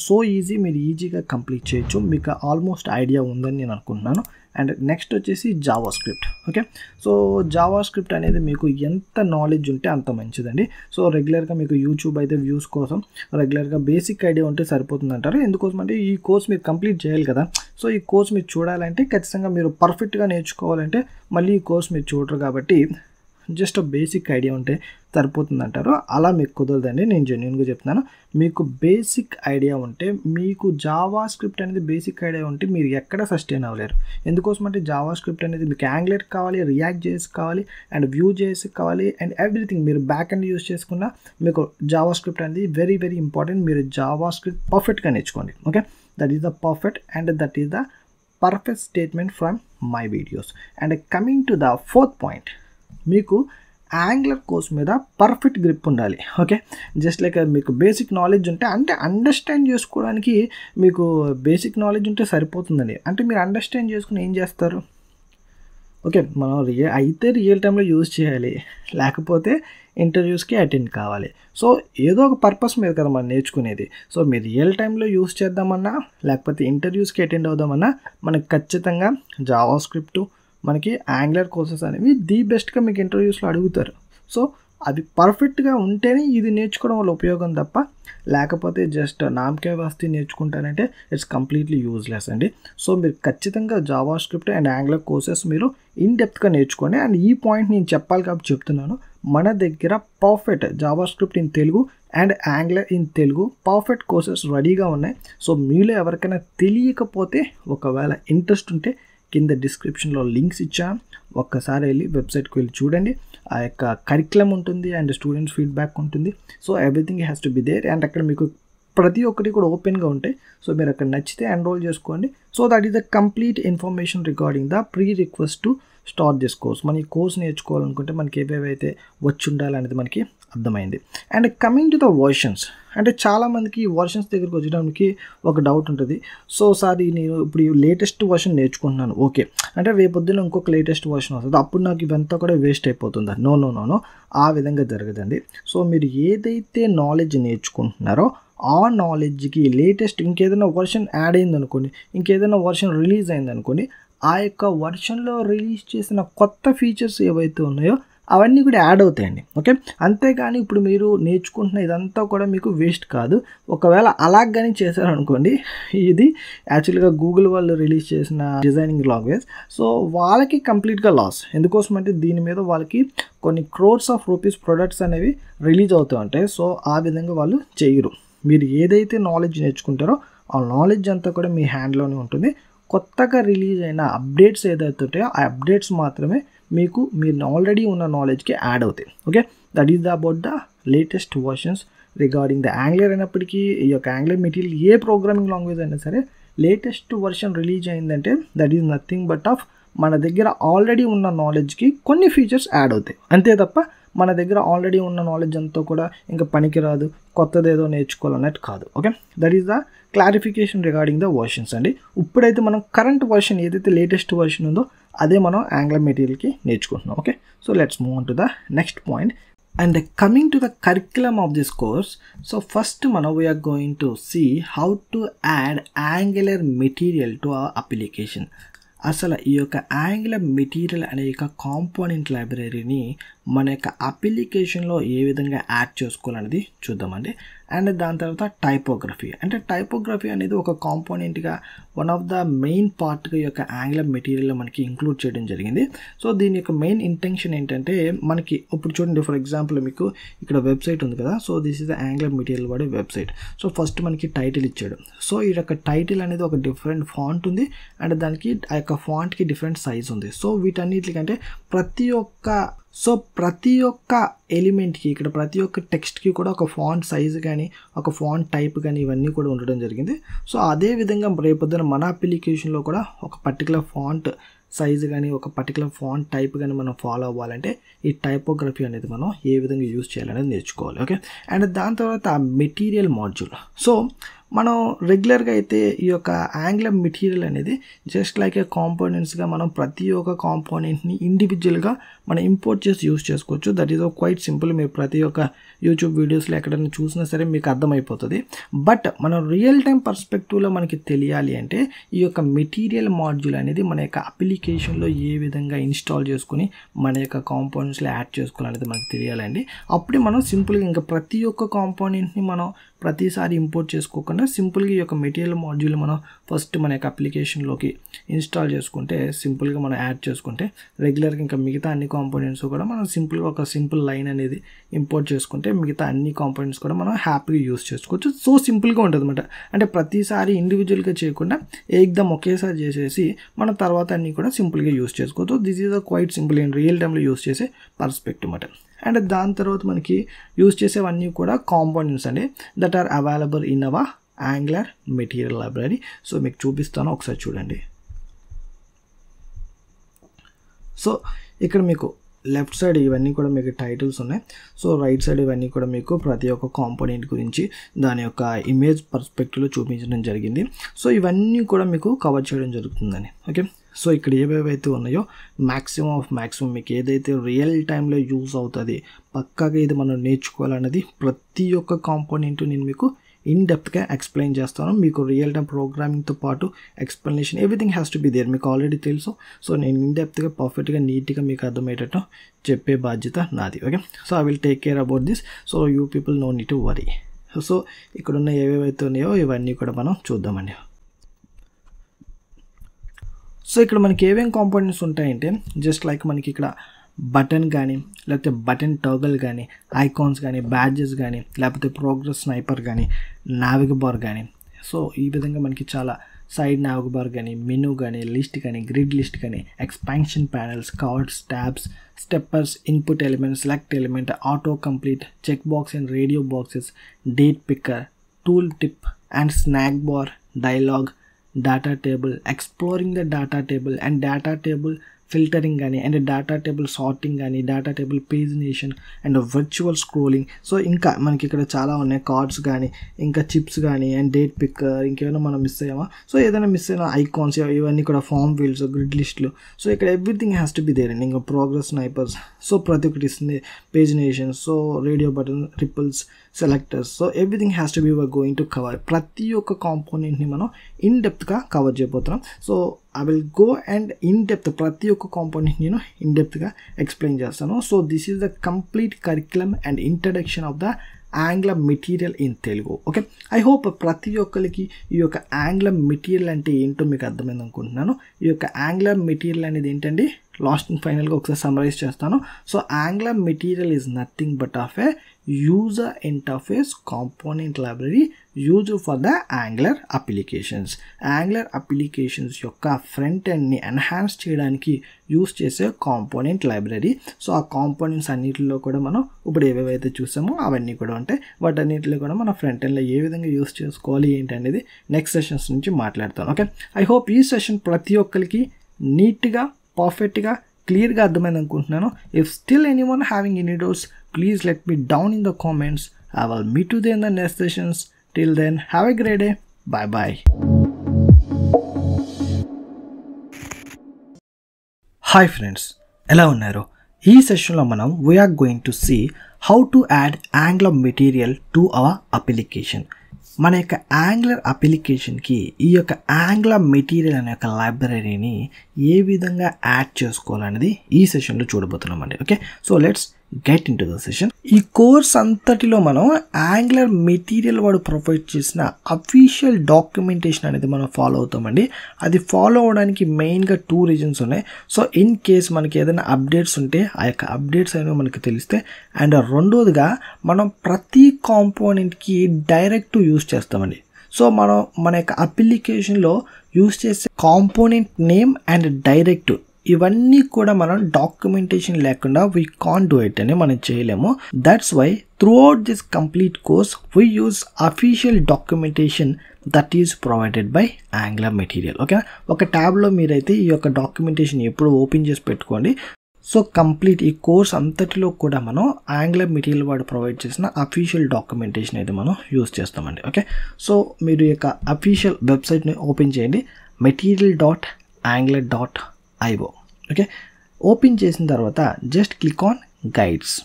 So easy, మీరు ఈజీగా complete చేయొచ్చు, మీకు ఆల్మోస్ట్ ఐడియా ఉందని నేను అనుకుంటున్నాను. అండ్ నెక్స్ట్ వచ్చేసి Java script. Okay, so Java script అనేది మీకు ఎంత నాలెడ్జ్ ఉంటే అంత మంచిదండి. సో రెగ్యులర్గా మీకు యూట్యూబ్ అయితే వ్యూస్ కోసం రెగ్యులర్గా బేసిక్ ఐడియా ఉంటే సరిపోతుంది అంటారు. ఎందుకోసం అంటే ఈ కోర్స్ మీరు కంప్లీట్ చేయాలి కదా. సో ఈ కోర్స్ మీరు చూడాలంటే ఖచ్చితంగా మీరు పర్ఫెక్ట్గా నేర్చుకోవాలంటే మళ్ళీ ఈ కోర్స్ మీరు చూడరు కాబట్టి జస్ట్ బేసిక్ ఐడియా ఉంటే సరిపోతుంది అంటారు. అలా మీకు కుదరదండి, నేను జెన్యూన్గా చెప్తున్నాను. మీకు బేసిక్ ఐడియా ఉంటే, మీకు జావా స్క్రిప్ట్ అనేది బేసిక్ ఐడియా ఉంటే మీరు ఎక్కడ సస్టైన్ అవ్వలేరు. ఎందుకోసం అంటే జావా స్క్రిప్ట్ అనేది మీకు యాంగులర్ కావాలి, రియాక్ట్ జేఎస్ కావాలి, అండ్ వ్యూ జేఎస్ కావాలి, అండ్ ఎవ్రీథింగ్ మీరు బ్యాక్ అండ్ యూజ్ చేసుకున్న మీకు జావా స్క్రిప్ట్ అనేది వెరీ వెరీ ఇంపార్టెంట్. మీరు జావా స్క్రిప్ట్ పర్ఫెక్ట్గా నేర్చుకోండి. Okay, that is the perfect and that is the perfect statement from my videos. And coming to the 4th point, మీకు angular course మీద perfect grip ఉండాలి. Okay, just like మీకు basic knowledge ఉంటే, అంటే understand చేసుకోవడానికి మీకు బేసిక్ నాలెడ్జ్ ఉంటే సరిపోతుందండి. అంటే మీరు అండర్స్టాండ్ చేసుకుని ఏం చేస్తారు? ఓకే, మనం రియల్ టైంలో యూజ్ చేయాలి, లేకపోతే ఇంటర్వ్యూస్కి అటెండ్ కావాలి. సో ఏదో ఒక పర్పస్ మీద కదా మనం నేర్చుకునేది. సో మీరు రియల్ టైంలో యూజ్ చేద్దామన్నా, లేకపోతే ఇంటర్వ్యూస్కి అటెండ్ అవుదామన్నా మనకు ఖచ్చితంగా జావా స్క్రిప్ట్, మనకి యాంగులర్ కోర్సెస్ అనేవి ది బెస్ట్గా మీకు ఇంటర్వ్యూస్లో అడుగుతారు. సో అవి పర్ఫెక్ట్గా ఉంటేనే ఇది నేర్చుకోవడం వల్ల ఉపయోగం తప్ప లేకపోతే జస్ట్ నామకే వాస్తే నేర్చుకుంటారంటే ఇట్స్ కంప్లీట్లీ యూజ్లెస్ అండి. సో మీరు ఖచ్చితంగా Java script and angler courses మీరు ఇన్ డెప్త్గా నేర్చుకోండి. అండ్ ఈ పాయింట్ నేను చెప్పాలి కాబట్టి చెప్తున్నాను, మన దగ్గర perfect Java script in Telugu and angler in Telugu perfect courses రెడీగా ఉన్నాయి. సో మీలో ఎవరికైనా తెలియకపోతే ఒకవేళ ఇంట్రెస్ట్ ఉంటే కింద డిస్క్రిప్షన్లో లింక్స్ ఇచ్చాను, ఒక్కసారి వెళ్ళి వెబ్సైట్కి వెళ్ళి చూడండి. ఆ యొక్క కరిక్యులం ఉంటుంది అండ్ స్టూడెంట్స్ ఫీడ్బ్యాక్ ఉంటుంది. So everything has to be there and అక్కడ మీకు ప్రతి ఒక్కటి కూడా ఓపెన్గా ఉంటాయి. సో మీరు అక్కడ నచ్చితే ఎన్రోల్ చేసుకోండి. So that is the complete information regarding the pre request to start this course. మన ఈ కోర్స్ నేర్చుకోవాలనుకుంటే మనకి ఏవేవైతే వచ్చి ఉండాలనేది మనకి అర్థమైంది. And coming to the versions, అంటే చాలామందికి ఈ వర్షన్స్ దగ్గరికి వచ్చడానికి ఒక డౌట్ ఉంటుంది. సో సార్ నేను ఇప్పుడు లేటెస్ట్ వర్షన్ నేర్చుకుంటున్నాను, ఓకే, అంటే రేపొద్దున ఇంకొక లేటెస్ట్ వర్షన్ వస్తుంది, అప్పుడు నాకు ఇవంతా కూడా వేస్ట్ అయిపోతుందా? నో నో నో నో, ఆ విధంగా జరగదండి. సో మీరు ఏదైతే నాలెడ్జ్ నేర్చుకుంటున్నారో ఆ నాలెడ్జ్కి లేటెస్ట్ ఇంకేదైనా వర్షన్ యాడ్ అయిందనుకోండి, ఇంకేదైనా వర్షన్ రిలీజ్ అయిందనుకోండి, ఆ యొక్క వర్షన్లో రిలీజ్ చేసిన కొత్త ఫీచర్స్ ఏవైతే ఉన్నాయో అవన్నీ కూడా యాడ్ అవుతాయండి. ఓకే, అంతేగాని ఇప్పుడు మీరు నేర్చుకుంటున్న ఇదంతా కూడా మీకు వేస్ట్ కాదు. ఒకవేళ అలాగని చేశారనుకోండి, ఇది యాక్చువల్గా గూగుల్ వాళ్ళు రిలీజ్ చేసిన డిజైనింగ్ లాంగ్వేజ్, సో వాళ్ళకి కంప్లీట్గా లాస్. ఎందుకోసం అంటే దీని మీద వాళ్ళకి కొన్ని క్రోర్స్ ఆఫ్ రూపీస్ ప్రొడక్ట్స్ అనేవి రిలీజ్ అవుతూ ఉంటాయి. సో ఆ విధంగా వాళ్ళు చేయరు. మీరు ఏదైతే నాలెడ్జ్ నేర్చుకుంటారో ఆ నాలెడ్జ్ అంతా కూడా మీ హ్యాండ్లోనే ఉంటుంది. కొత్తగా రిలీజ్ అయిన అప్డేట్స్ ఏదైతే ఉంటాయో ఆ అప్డేట్స్ మాత్రమే మీకు మీరు ఆల్రెడీ ఉన్న నాలెడ్జ్కి యాడ్ అవుతాయి. Okay, that is the about the latest versions regarding the angler. అయినప్పటికీ ఈ యొక్క యాంగ్లర్ మెటీరియల్ ఏ ప్రోగ్రామింగ్ లాంగ్వేజ్ అయినా సరే లేటెస్ట్ వర్షన్ రిలీజ్ అయిందంటే that is nothing but of మన దగ్గర ఆల్రెడీ ఉన్న నాలెడ్జ్కి కొన్ని ఫీచర్స్ యాడ్ అవుతాయి, అంతే తప్ప మన దగ్గర ఆల్రెడీ ఉన్న నాలెడ్జ్ అంతా కూడా ఇంకా పనికిరాదు, కొత్తది ఏదో నేర్చుకోవాలన్నట్టు కాదు. Okay, that is the clarification regarding the versions అండి. ఇప్పుడైతే మనం కరెంట్ వర్షన్ ఏదైతే లేటెస్ట్ వర్షన్ ఉందో అదే మనం యాంగ్లర్ మెటీరియల్కి నేర్చుకుంటున్నాం. Okay, so let's move on to the next point. And coming to the curriculum of this course, so first we are going to see how to add Angular material to our application. అసలు ఈ యొక్క Angular material అనే యొక్క component లైబ్రరీని మన యొక్క అప్లికేషన్లో ఏ విధంగా యాడ్ చేసుకోవాలనేది చూద్దామండి. అండ్ దాని తర్వాత టైపోగ్రఫీ, అంటే టైపోగ్రఫీ అనేది ఒక కాంపోనెంట్గా వన్ ఆఫ్ ద మెయిన్ పార్ట్గా ఈ యొక్క యాంగులర్ మెటీరియల్లో మనకి ఇంక్లూడ్ చేయడం జరిగింది. సో దీని యొక్క మెయిన్ ఇంటెన్షన్ ఏంటంటే మనకి ఇప్పుడు చూడండి, ఫర్ ఎగ్జాంపుల్ మీకు ఇక్కడ వెబ్సైట్ ఉంది కదా, so this is the angular material వాడే వెబ్సైట్. సో ఫస్ట్ మనకి టైటిల్ ఇచ్చాడు. సో ఈ యొక్క టైటిల్ అనేది ఒక డిఫరెంట్ ఫాంట్ ఉంది అండ్ దానికి ఆ యొక్క ఫాంట్కి డిఫరెంట్ సైజ్ ఉంది. సో వీటన్నిటికంటే ప్రతి ఒక్క ఎలిమెంట్కి ఇక్కడ ప్రతి ఒక్క టెక్స్ట్కి కూడా ఒక ఫాంట్ సైజు కానీ ఒక ఫాంట్ టైప్ కానీ ఇవన్నీ కూడా ఉండడం జరిగింది. సో అదేవిధంగా రేపొద్దున మన అప్లికేషన్లో కూడా ఒక పర్టికులర్ ఫాంట్ సైజు కానీ ఒక పర్టికులర్ ఫాంట్ టైప్ కానీ మనం ఫాలో అవ్వాలంటే ఈ టైపోగ్రఫీ అనేది మనం ఏ విధంగా యూజ్ చేయాలనేది నేర్చుకోవాలి. ఓకే, అండ్ దాని తర్వాత మెటీరియల్ మాడ్యూల్. సో మనం రెగ్యులర్గా అయితే ఈ యొక్క యాంగులర్ మెటీరియల్ అనేది జస్ట్ లైక్ ఏ కాంపోనెంట్స్గా మనం ప్రతి ఒక్క కాంపోనెంట్ని ఇండివిజువల్గా మనం ఇంపోర్ట్ చేసి యూజ్ చేసుకోవచ్చు. That is quite simple. మీరు ప్రతి ఒక్క యూట్యూబ్ వీడియోస్లో ఎక్కడైనా చూసినా సరే మీకు అర్థమైపోతుంది. బట్ మనం రియల్ టైం పర్స్పెక్టివ్లో మనకి తెలియాలి అంటే ఈ యొక్క మెటీరియల్ మాడ్యూల్ అనేది మన యొక్క అప్లికేషన్లో ఏ విధంగా ఇన్స్టాల్ చేసుకుని మన యొక్క కాంపోనెంట్స్లో యాడ్ చేసుకోవాలనేది మనకు తెలియాలండి. అప్పుడే మనం సింపుల్గా ఇంకా ప్రతి ఒక్క కాంపోనెంట్ని మనం ప్రతిసారి ఇంపోర్ట్ చేసుకోకుండా సింపుల్గా ఈ యొక్క మెటీరియల్ మాడ్యూల్ మనం ఫస్ట్ మన యొక్క అప్లికేషన్లోకి ఇన్స్టాల్ చేసుకుంటే సింపుల్గా మనం యాడ్ చేసుకుంటే రెగ్యులర్గా ఇంకా మిగతా అన్ని కాంపోనెంట్స్ కూడా మనం సింపుల్గా ఒక సింపుల్ లైన్ అనేది ఇంపోర్ట్ చేసుకుంటే మిగతా అన్ని కాంపోనెంట్స్ కూడా మనం హ్యాపీగా యూస్ చేసుకోవచ్చు. సో సింపుల్గా ఉంటుంది అనమాట. అంటే ప్రతిసారి ఇండివిజువల్గా చేయకుండా ఏకదం ఒకేసారి చేసేసి మన తర్వాత అన్నీ కూడా సింపుల్గా యూస్ చేసుకోవచ్చు. This is a quite simple in real టైంలో యూస్ చేసే పర్స్పెక్టివ్ అనమాట. అండ్ దాని తర్వాత మనకి యూజ్ చేసేవన్నీ కూడా కాంపోనెంట్స్ అండి that are available in our Angular material library. So మీకు చూపిస్తాను, ఒకసారి చూడండి. సో ఇక్కడ మీకు లెఫ్ట్ సైడ్ ఇవన్నీ కూడా మీకు టైటిల్స్ ఉన్నాయి. సో రైట్ సైడ్ ఇవన్నీ కూడా మీకు ప్రతి ఒక్క కాంపోనెంట్ గురించి దాని యొక్క ఇమేజ్ పర్స్పెక్టివ్లో చూపించడం జరిగింది. సో ఇవన్నీ కూడా మీకు కవర్ చేయడం జరుగుతుందని. ఓకే, సో ఇక్కడ ఏవేవైతే ఉన్నాయో మ్యాక్సిమం మీకు ఏదైతే రియల్ టైంలో యూజ్ అవుతుంది పక్కాగా ఇది మనం నేర్చుకోవాలన్నది ప్రతి ఒక్క కాంపోనెంట్ నేను మీకు ఇన్ డెప్త్గా ఎక్స్ప్లెయిన్ చేస్తాను. మీకు రియల్ టైమ్ ప్రోగ్రామింగ్తో పాటు explanation everything has to be there. మీకు ఆల్రెడీ తెలుసు. సో నేను ఇన్ డెప్త్గా పర్ఫెక్ట్గా నీట్గా మీకు అర్థమయ్యేటట్టు చెప్పే బాధ్యత నాది. Okay, so I will take care about this. So you people no need to worry. So ఇక్కడున్న ఏవేవైతే ఉన్నాయో ఇవన్నీ కూడా మనం చూద్దామండి. సో ఇక్కడ మనకి ఏమేమి కాంపోనెంట్స్ ఉంటాయంటే జస్ట్ లైక్ మనకి ఇక్కడ బటన్ కానీ లేకపోతే బటన్ టోగల్ కానీ ఐకాన్స్ కానీ బ్యాడ్జెస్ కానీ లేకపోతే ప్రోగ్రెస్ స్నైపర్ కానీ నావిగ బార్ కానీ సో ఈ విధంగా మనకి చాలా సైడ్ నావిగ బార్ కానీ మెనూ కానీ లిస్ట్ కానీ గ్రిడ్ లిస్ట్ కానీ expansion panels cards tabs steppers input element select element auto complete check box and radio boxes date picker tool tip and snack bar dialog data table exploring the data table and data table filtering కానీ and data table sorting కానీ data table pagination and virtual scrolling. So ఇంకా మనకి ఇక్కడ చాలా ఉన్నాయి cards కానీ ఇంకా chips కానీ అండ్ డేట్ పిక్కర్ ఇంకేమైనా మనం మిస్ అయ్యామా. సో ఏదైనా మిస్ అయినా ఐకాన్స్ ఇవన్నీ కూడా ఫామ్ ఫీల్డ్స్ గ్రిడ్ లిస్టులు. సో ఇక్కడ everything has to be there అండి. ఇంకా ప్రోగ్రెస్ స్నైపర్స్ సో ప్రతి ఒక్కటి ఇస్తుంది pagination so radio button ripples selectors. So everything has to be we're going to cover. ప్రతి ఒక్క కాంపోనెంట్ని మనం ఇన్ డెప్త్గా కవర్ చేయబోతున్నాం. So I will go and in depth ప్రతి ఒక్క కాంపోనెంట్ నేను ఇన్ డెప్త్గా ఎక్స్ప్లెయిన్ చేస్తాను. So this is the complete curriculum and introduction of the angler material in Telugu. Okay, I hope ప్రతి ఒక్కరికి ఈ యొక్క యాంగ్లర్ మెటీరియల్ అంటే ఏంటో మీకు అర్థమైంది అనుకుంటున్నాను. ఈ యొక్క యాంగ్లర్ మెటీరియల్ అనేది ఏంటండి లాస్ట్ అండ్ ఫైనల్గా ఒకసారి సమ్మరైజ్ చేస్తాను. So angler material is nothing but of A user interface component library used for the angler applications. Angler applications యొక్క ఫ్రంట్ ఎండ్ని ఎన్హాన్స్ చేయడానికి యూజ్ చేసే కాంపోనెంట్ లైబ్రరీ. సో ఆ కాంపోనెంట్స్ అన్నిటిలో కూడా మనం ఇప్పుడు ఏవేవైతే చూసామో అవన్నీ కూడా ఉంటాయి. వాటన్నిటిలో కూడా మన ఫ్రంట్ ఎండ్లో ఏ విధంగా యూజ్ చేసుకోవాలి ఏంటి అనేది నెక్స్ట్ సెషన్స్ నుంచి మాట్లాడతాను. ఓకే, ఐ హోప్ ఈ సెషన్ ప్రతి ఒక్కరికి నీట్గా పర్ఫెక్ట్గా క్లియర్గా అర్థమైంది అనుకుంటున్నాను. If still anyone having any doubts please let me down in the comments. I will meet you there in the next sessions. Till then, have a great day. Bye bye. Hi friends, ఎలా ఉన్నారు? ఈ సెషన్లో మనం we're going to see how to add Angular material to our application. మన యొక్క angler అప్లికేషన్కి ఈ యొక్క angler material అనే యొక్క లైబ్రరీని ఏ విధంగా యాడ్ చేసుకోవాలనేది ఈ సెషన్లో చూడబోతున్నామండి. Okay, so let's get into the session. ఈ కోర్స్ అంతటిలో మనం యాంగ్లర్ మెటీరియల్ వాడు ప్రొవైడ్ చేసిన అఫీషియల్ డాక్యుమెంటేషన్ అనేది మనం ఫాలో అవుతామండి. అది ఫాలో అవడానికి మెయిన్గా 2 రీజన్స్ ఉన్నాయి. సో ఇన్ కేస్ మనకి ఏదైనా అప్డేట్స్ ఉంటే ఆ యొక్క అప్డేట్స్ అనేవి మనకి తెలిస్తే, అండ్ రెండోదిగా మనం ప్రతి కాంపోనెంట్కి డైరెక్ట్ యూజ్ చేస్తామండి. సో మనం మన యొక్క అప్లికేషన్లో యూజ్ చేసే కాంపోనెంట్ నేమ్ అండ్ డైరెక్ట్ ఇవన్నీ కూడా మనం డాక్యుమెంటేషన్ లేకుండా వీ కాంట్ డూ ఇట్ అని మనం చేయలేము. That's why throughout this complete course we use official documentation that is provided by Angular material. Okay, ఒక ట్యాబ్లో మీరైతే ఈ యొక్క డాక్యుమెంటేషన్ ఎప్పుడు ఓపెన్ చేసి పెట్టుకోండి. సో కంప్లీట్ ఈ కోర్స్ అంతటిలో కూడా మనం యాంగ్లర్ మెటీరియల్ వాడు ప్రొవైడ్ చేసిన అఫీషియల్ డాక్యుమెంటేషన్ అయితే మనం యూజ్ చేస్తామండి. ఓకే, సో మీరు ఈ యొక్క అఫీషియల్ వెబ్సైట్ని ఓపెన్ చేయండి, material.angler.io. ఓకే, ఓపెన్ చేసిన తర్వాత just click on guides.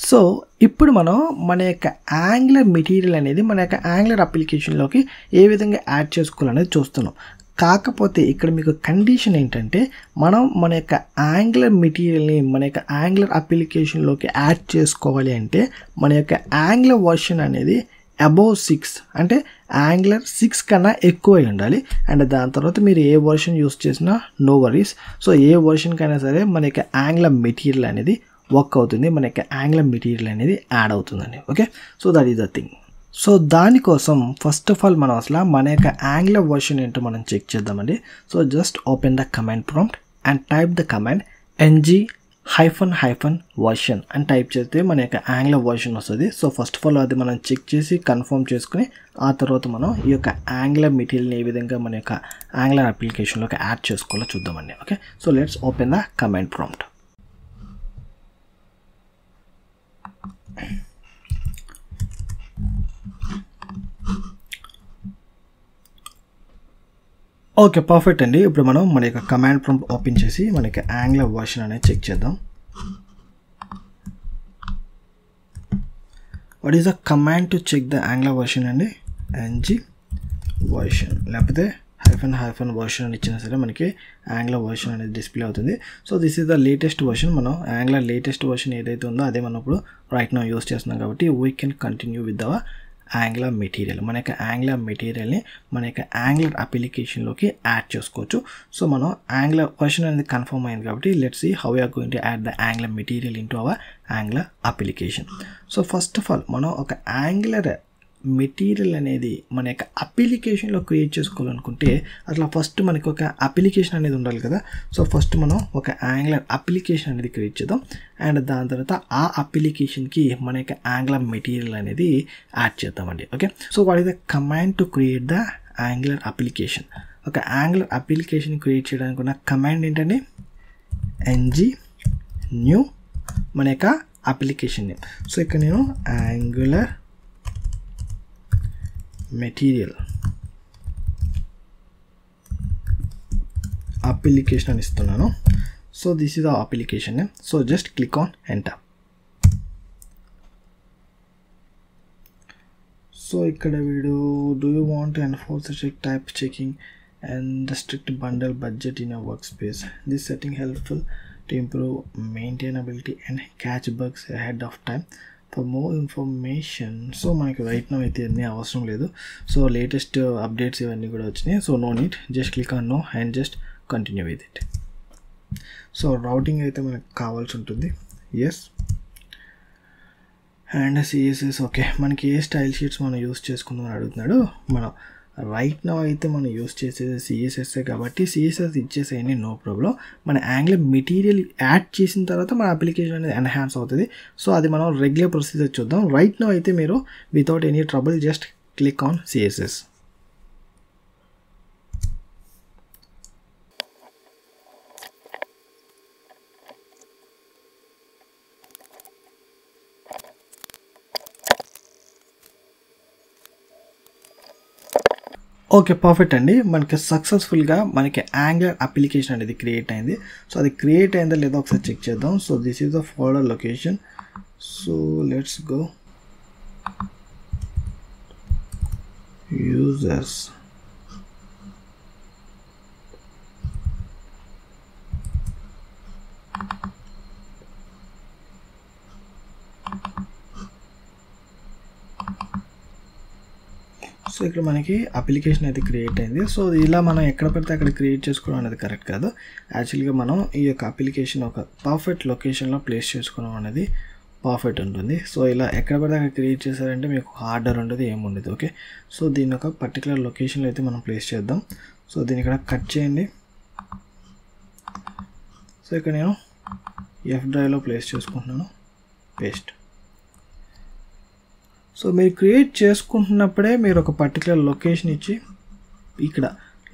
So ఇప్పుడు మనం మన యొక్క యాంగ్లర్ మెటీరియల్ అనేది మన యొక్క యాంగ్లర్ అప్లికేషన్లోకి ఏ విధంగా యాడ్ చేసుకోవాలనేది చూస్తున్నాం. కాకపోతే ఇక్కడ మీకు కండిషన్ ఏంటంటే మనం మన యొక్క యాంగ్లర్ మెటీరియల్ని మన యొక్క యాంగ్లర్ అప్లికేషన్లోకి యాడ్ చేసుకోవాలి అంటే మన యొక్క యాంగ్లర్ వర్షన్ అనేది అబౌవ్ 6 అంటే యాంగ్లర్ 6 కన్నా ఎక్కువ ఉండాలి. అండ్ దాని తర్వాత మీరు ఏ వర్షన్ యూస్ చేసినా నో వరీస్. సో ఏ వర్షన్కైనా సరే మన యొక్క యాంగ్లర్ మెటీరియల్ అనేది వర్క్ అవుతుంది, మన యొక్క యాంగ్లర్ మెటీరియల్ అనేది యాడ్ అవుతుందండి. Okay, so that is the thing. So దానికోసం ఫస్ట్ ఆఫ్ ఆల్ మనం అసలు మన యొక్క యాంగ్లర్ వర్షన్ ఏంటో మనం చెక్ చేద్దామండి. So just open the command prompt and type the command ng-version అని టైప్ చేస్తే మన యొక్క యాంగ్లర్ వర్షన్ వస్తుంది. సో ఫస్ట్ ఆఫ్ ఆల్ అది మనం చెక్ చేసి కన్ఫర్మ్ చేసుకుని ఆ తర్వాత మనం ఈ యొక్క యాంగ్లర్ మెటీరియల్ని ఏ విధంగా మన యొక్క యాంగ్లర్ అప్లికేషన్లోకి యాడ్ చేసుకోవాలో చూద్దామండి. Okay, so let's open the command prompt. Okay, perfect అండి. ఇప్పుడు మనం మన యొక్క కమాండ్ ప్రాంప్ట్ ఓపెన్ చేసి మన యొక్క యాంగ్లర్ వర్షన్ అనేది చెక్ చేద్దాం. What is the command to check the Angular version అండి? ng version లేకపోతే -- version అని ఇచ్చినా సరే మనకి Angular version అనేది డిస్ప్లే అవుతుంది. So this is the latest version. మనం Angular లేటెస్ట్ వర్షన్ ఏదైతే ఉందో అదే మనం ఇప్పుడు రైట్ నౌ యూస్ చేస్తున్నాం కాబట్టి we can continue with our Angular material. మన యొక్క Angular మెటీరియల్ని మన యొక్క Angular అప్లికేషన్లోకి యాడ్ చేసుకోవచ్చు. సో మనం Angular వర్షన్ అనేది కన్ఫర్మ్ అయింది కాబట్టి let's see how we're going to add the Angular material into our Angular application. So first of all మనం ఒక Angular మెటీరియల్ అనేది మన యొక్క అప్లికేషన్లో క్రియేట్ చేసుకోవాలనుకుంటే అట్లా ఫస్ట్ మనకి ఒక అప్లికేషన్ అనేది ఉండాలి కదా. సో ఫస్ట్ మనం ఒక Angular అప్లికేషన్ అనేది క్రియేట్ చేద్దాం అండ్ దాని తర్వాత ఆ అప్లికేషన్కి మన యొక్క Angular మెటీరియల్ అనేది యాడ్ చేద్దామండి. Okay, so what is the command to create the Angular application? ఒక Angular అప్లికేషన్ క్రియేట్ చేయడానికి ఉన్న కమాండ్ ఏంటండి? ng new మన యొక్క అప్లికేషన్ నేమ్. సో ఇక్కడ నేను Angular మెటీరియల్ అప్లికేషన్ అని ఇస్తున్నాను. So this is the application name. So just click on enter. So ఇక్కడ వీడు do you want to enforce strict type checking and the strict bundle budget in our work space. This setting helpful to improve maintainability and catch bugs ahead of time. For more information. So మనకి right no అయితే అన్నీ అవసరం లేదు. So latest updates ఇవన్నీ కూడా వచ్చినాయి. So no need, just click on no and just continue with it. So routing అయితే మనకు కావాల్సి ఉంటుంది. Yes and CSS. ఓకే, మనకి ఏ స్టైల్ షీట్స్ మనం యూస్ చేసుకుందామని అడుగుతున్నాడు. మనం రైట్ నౌ అయితే మనం యూస్ చేసేది CSS కాబట్టి CSS ఇచ్చేసేయండి, నో ప్రాబ్లం. మన Angular మెటీరియల్ యాడ్ చేసిన తర్వాత మన అప్లికేషన్ అనేది ఎన్హాన్స్ అవుతుంది. సో అది మనం రెగ్యులర్ ప్రొసీజర్ చూద్దాం. రైట్ నౌ అయితే మీరు without any trouble just click on CSS. Okay, perfect అండి. మనకి సక్సెస్ఫుల్గా మనకి Angular అప్లికేషన్ అనేది క్రియేట్ అయింది. సో అది క్రియేట్ అయిందా లేదా ఒకసారి చెక్ చేద్దాం. So this is the folder location. So let's go users. So ఇక్కడ మనకి అప్లికేషన్ అయితే క్రియేట్ అయింది. సో ఇలా మనం ఎక్కడ పడితే అక్కడ క్రియేట్ చేసుకోవడం అనేది కరెక్ట్ కాదు. యాక్చువల్గా మనం ఈ యొక్క అప్లికేషన్ ఒక పర్ఫెక్ట్ లొకేషన్లో ప్లేస్ చేసుకోవడం అనేది పర్ఫెక్ట్ ఉంటుంది. సో ఇలా ఎక్కడ పడితే అక్కడ క్రియేట్ చేశారంటే మీకు ఆర్డర్ ఉండదు, ఏముండదు. ఓకే, సో దీని ఒక పర్టికులర్ లొకేషన్లో అయితే మనం ప్లేస్ చేద్దాం. సో దీన్ని ఇక్కడ కట్ చేయండి. సో ఇక్కడ నేను F డ్రైవ్లో ప్లేస్ చేసుకుంటున్నాను, పేస్ట్. సో మీరు క్రియేట్ చేసుకుంటున్నప్పుడే మీరు ఒక పర్టికులర్ లొకేషన్ ఇచ్చి ఇక్కడ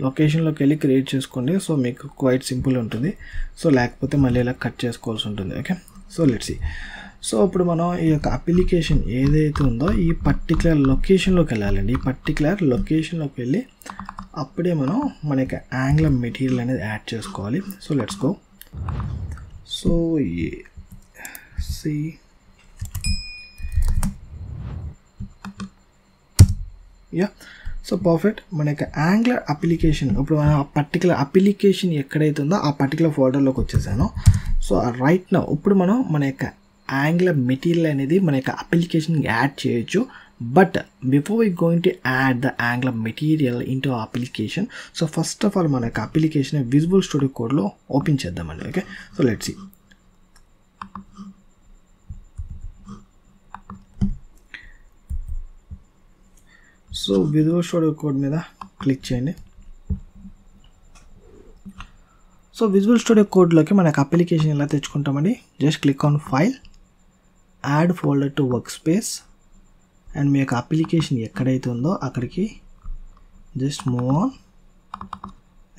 లొకేషన్లోకి వెళ్ళి క్రియేట్ చేసుకోండి. సో మీకు క్వైట్ సింపుల్ ఉంటుంది. సో లేకపోతే మళ్ళీ ఇలా కట్ చేసుకోవాల్సి ఉంటుంది. Okay, so let's see. So ఇప్పుడు మనం ఈ యొక్క అప్లికేషన్ ఏదైతే ఉందో ఈ పర్టికులర్ లొకేషన్లోకి వెళ్ళాలండి. ఈ పర్టికులర్ లొకేషన్లోకి వెళ్ళి అప్పుడే మనం మన యొక్క Angular మెటీరియల్ అనేది యాడ్ చేసుకోవాలి. So let's go. So see ya, so perfect. మన యొక్క Angular అప్లికేషన్ ఇప్పుడు మన పర్టికులర్ అప్లికేషన్ ఎక్కడైతే ఉందో ఆ పర్టికులర్ ఫోల్డర్లోకి వచ్చేసాను. సో రైట్ నౌ ఇప్పుడు మనం మన యొక్క Angular మెటీరియల్ అనేది మన యొక్క అప్లికేషన్కి యాడ్ చేయొచ్చు. But before we going to add the Angular material into application, so first of all మన యొక్క అప్లికేషన్ విజువల్ స్టూడియో కోడ్లో ఓపెన్ చేద్దామండి. Okay, so let's see. So visual studio code మీద క్లిక్ చేయండి. సో విజువల్ స్టూడియో కోడ్లోకి మనకు application ఎలా తెచ్చుకుంటామండి? Just click on file, add folder to work space and మీ యొక్క అప్లికేషన్ ఎక్కడైతే ఉందో అక్కడికి just move on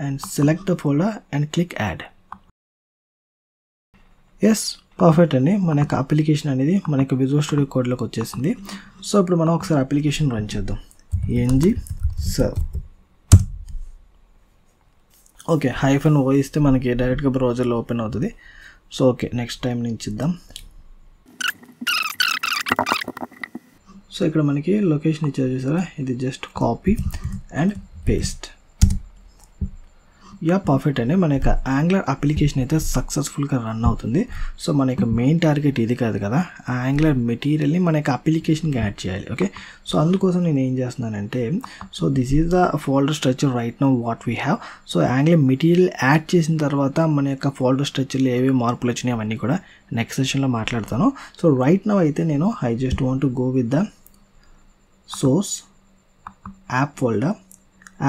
and select the folder and click add. Yes, perfect అండి. మన యొక్క అప్లికేషన్ అనేది మన యొక్క విజువల్ స్టూడియో కోడ్లోకి వచ్చేసింది. సో ఇప్పుడు మనం ఒకసారి అప్లికేషన్ రన్ చేద్దాం. ng serve. ఓకే, -o ఇస్తే మనకి డైరెక్ట్గా బ్రౌజర్లో ఓపెన్ అవుతుంది. సో ఓకే, నెక్స్ట్ టైం నుంచి ఇద్దాం. సో ఇక్కడ మనకి లొకేషన్ ఇచ్చారు చూసారా, ఇది just copy and paste. Ya perfect అండి. మన యొక్క యాంగులర్ అప్లికేషన్ అయితే సక్సెస్ఫుల్గా రన్ అవుతుంది. సో మన యొక్క మెయిన్ టార్గెట్ ఇది కాదు కదా, ఆ యాంగులర్ మెటీరియల్ని మన యొక్క అప్లికేషన్కి యాడ్ చేయాలి. ఓకే, సో అందుకోసం నేను ఏం చేస్తున్నానంటే, so this is the folder structure right now what we have. So angular material add చేసిన తర్వాత మన యొక్క ఫోల్డర్ స్ట్రక్చర్లో ఏవేవి మార్పులు వచ్చినాయి అవన్నీ కూడా నెక్స్ట్ సెషన్లో మాట్లాడతాను. సో రైట్ నౌ అయితే నేను I just want to go with the source app folder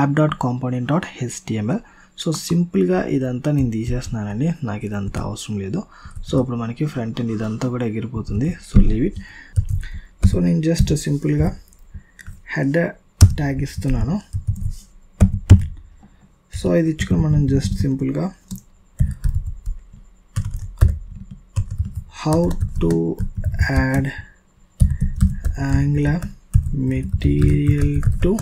app.component.html. So సింపుల్గా ఇదంతా నేను తీసేస్తున్నానండి, నాకు ఇదంతా అవసరం లేదు. సో ఇప్పుడు మనకి ఫ్రంట్ ఎండ్ ఇదంతా కూడా ఎగిరిపోతుంది. So leave it. సో నేను జస్ట్ సింపుల్గా హెడ్ ట్యాగ్ ఇస్తున్నాను. సో ఇది ఇచ్చుకొని మనం జస్ట్ సింపుల్గా how to add Angular material to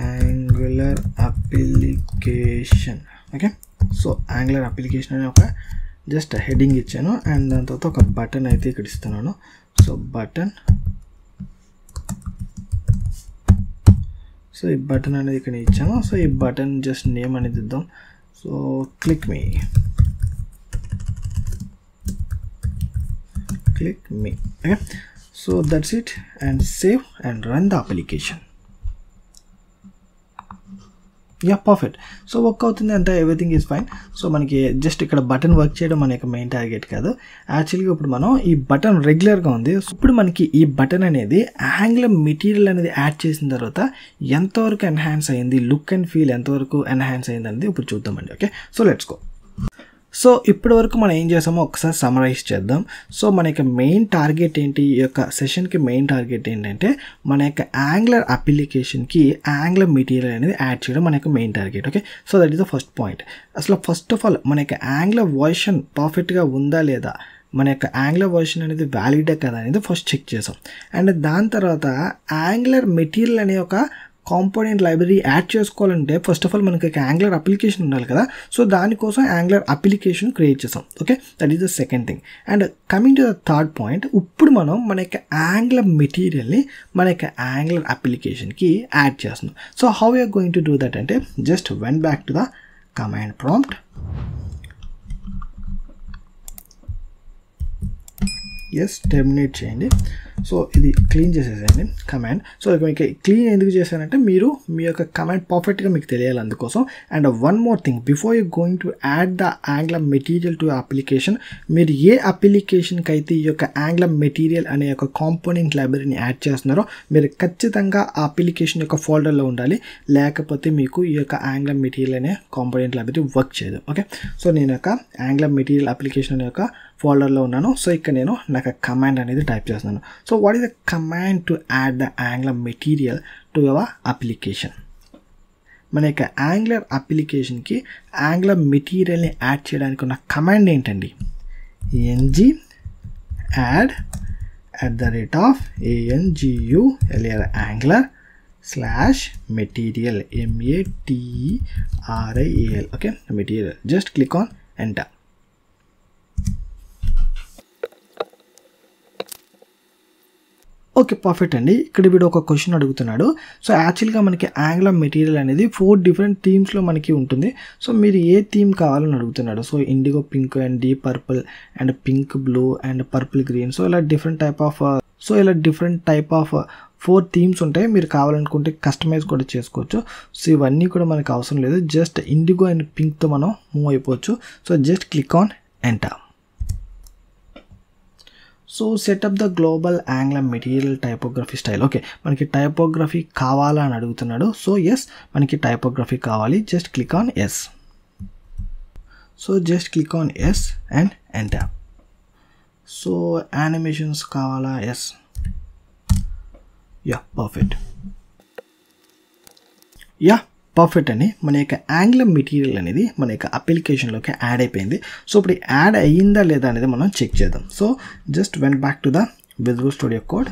Angular application. Okay, so Angular application అనే ఒక జస్ట్ హెడ్డింగ్ ఇచ్చాను అండ్ దాని తర్వాత ఒక బటన్ అయితే ఇక్కడ ఇస్తున్నాను. సో బటన్, సో ఈ బటన్ అనేది ఇక్కడ ఇచ్చాను. సో ఈ బటన్ జస్ట్ నేమ్ అనేది ఇద్దాం. So click me. Okay, so that's it and save and run the application. Yeah perfect. So work అవుతుంది అంతా, ఎవ్రీథింగ్ ఈజ్ ఫైన్. సో మనకి జస్ట్ ఇక్కడ బటన్ వర్క్ చేయడం మన యొక్క మెయిన్ టార్గెట్ కాదు. యాక్చువల్గా ఇప్పుడు మనం ఈ బటన్ రెగ్యులర్గా ఉంది. ఇప్పుడు మనకి ఈ బటన్ అనేది యాంగులర్ మెటీరియల్ అనేది యాడ్ చేసిన తర్వాత ఎంతవరకు ఎన్హాన్స్ అయింది, లుక్ అండ్ ఫీల్ ఎంతవరకు ఎన్హాన్స్ అయింది అనేది ఇప్పుడు చూద్దామండి. Okay, so let's go. So ఇప్పటి వరకు మనం ఏం చేసామో ఒకసారి సమరైజ్ చేద్దాం. సో మన యొక్క మెయిన్ టార్గెట్ ఏంటి, ఈ యొక్క సెషన్కి మెయిన్ టార్గెట్ ఏంటంటే మన యొక్క యాంగులర్ అప్లికేషన్కి యాంగులర్ మెటీరియల్ అనేది యాడ్ చేయడం మన యొక్క main target. Okay, so that is the first point. అసలు ఫస్ట్ ఆఫ్ ఆల్ మన యొక్క యాంగులర్ వర్షన్ పర్ఫెక్ట్గా ఉందా లేదా, మన యొక్క యాంగులర్ వర్షన్ అనేది వ్యాలిడే కదా అనేది ఫస్ట్ చెక్ చేసాం. అండ్ దాని తర్వాత యాంగులర్ మెటీరియల్ అనే ఒక కాంపోనెంట్ లైబ్రరీ యాడ్ చేసుకోవాలంటే ఫస్ట్ ఆఫ్ ఆల్ మనకి యాంగులర్ అప్లికేషన్ ఉండాలి కదా. సో దానికోసం యాంగులర్ అప్లికేషన్ క్రియేట్ చేసాం. Okay, that is the second thing. And coming to the third point, ఇప్పుడు మనం మన యొక్క యాంగులర్ మెటీరియల్ని మన యొక్క యాంగులర్ అప్లికేషన్కి యాడ్ చేస్తున్నాం. So how you are going to do that అంటే just when back to the command prompt. Yes, terminate చేయండి. సో ఇది క్లీన్ చేసేసేయండి కమాండ్. సో మీకు క్లీన్ ఎందుకు చేశానంటే మీరు మీ యొక్క కమాండ్ పర్ఫెక్ట్గా మీకు తెలియాలి అందుకోసం. And one more thing, before you going to add the angular material to application, మీరు ఏ అప్లికేషన్కి అయితే ఈ యొక్క యాంగులర్ మెటీరియల్ అనే ఒక కాంపోనెంట్ లైబ్రరీని యాడ్ చేస్తున్నారో మీరు ఖచ్చితంగా ఆ అప్లికేషన్ యొక్క ఫోల్డర్లో ఉండాలి, లేకపోతే మీకు ఈ యొక్క యాంగులర్ మెటీరియల్ అనే కాంపోనెంట్ లైబ్రరీ వర్క్ చేయదు. ఓకే, సో నేను యొక్క యాంగులర్ మెటీరియల్ అప్లికేషన్ అనే యొక్క ఫోల్డర్లో ఉన్నాను. సో ఇక్కడ నేను నాకు కమాండ్ అనేది టైప్ చేస్తున్నాను. So what is the command to add the angular material to your application? మన యొక్క యాంగులర్ అప్లికేషన్కి యాంగులర్ మెటీరియల్ని యాడ్ చేయడానికి ఉన్న కమాండ్ ఏంటండి? ng add @angular /material material. Okay, material. Just click on enter. Okay perfect అండి. ఇక్కడ వీడు ఒక క్వశ్చన్ అడుగుతున్నాడు. సో యాక్చువల్గా మనకి యాంగులర్ మెటీరియల్ అనేది 4 డిఫరెంట్ థీమ్స్లో మనకి ఉంటుంది. సో మీరు ఏ థీమ్ కావాలని అడుగుతున్నాడు. So IndiGo pink and deep purple and pink blue and purple green. So ఇలా డిఫరెంట్ టైప్ ఆఫ్ 4 థీమ్స్ ఉంటాయి. మీరు కావాలనుకుంటే కస్టమైజ్ కూడా చేసుకోవచ్చు. సో ఇవన్నీ కూడా మనకు అవసరం లేదు, జస్ట్ ఇండిగో అండ్ పింక్తో మనం మూవ్ అయిపోవచ్చు. So just click on enter. So setup the global Angular material typography style. Okay, మనకి టైపోగ్రఫీ కావాలా అని అడుగుతున్నాడు. సో ఎస్, మనకి టైపోగ్రఫీ కావాలి. Just click on yes. So just click on yes and enter. So animations కావాలా? Yes. Yeah perfect. Yeah perfect అండి. మన యొక్క యాంగులర్ మెటీరియల్ అనేది మన యొక్క అప్లికేషన్లోకి యాడ్ అయిపోయింది. సో ఇప్పుడు యాడ్ అయ్యిందా లేదా అనేది మనం చెక్ చేద్దాం. So just when back to the visual studio code.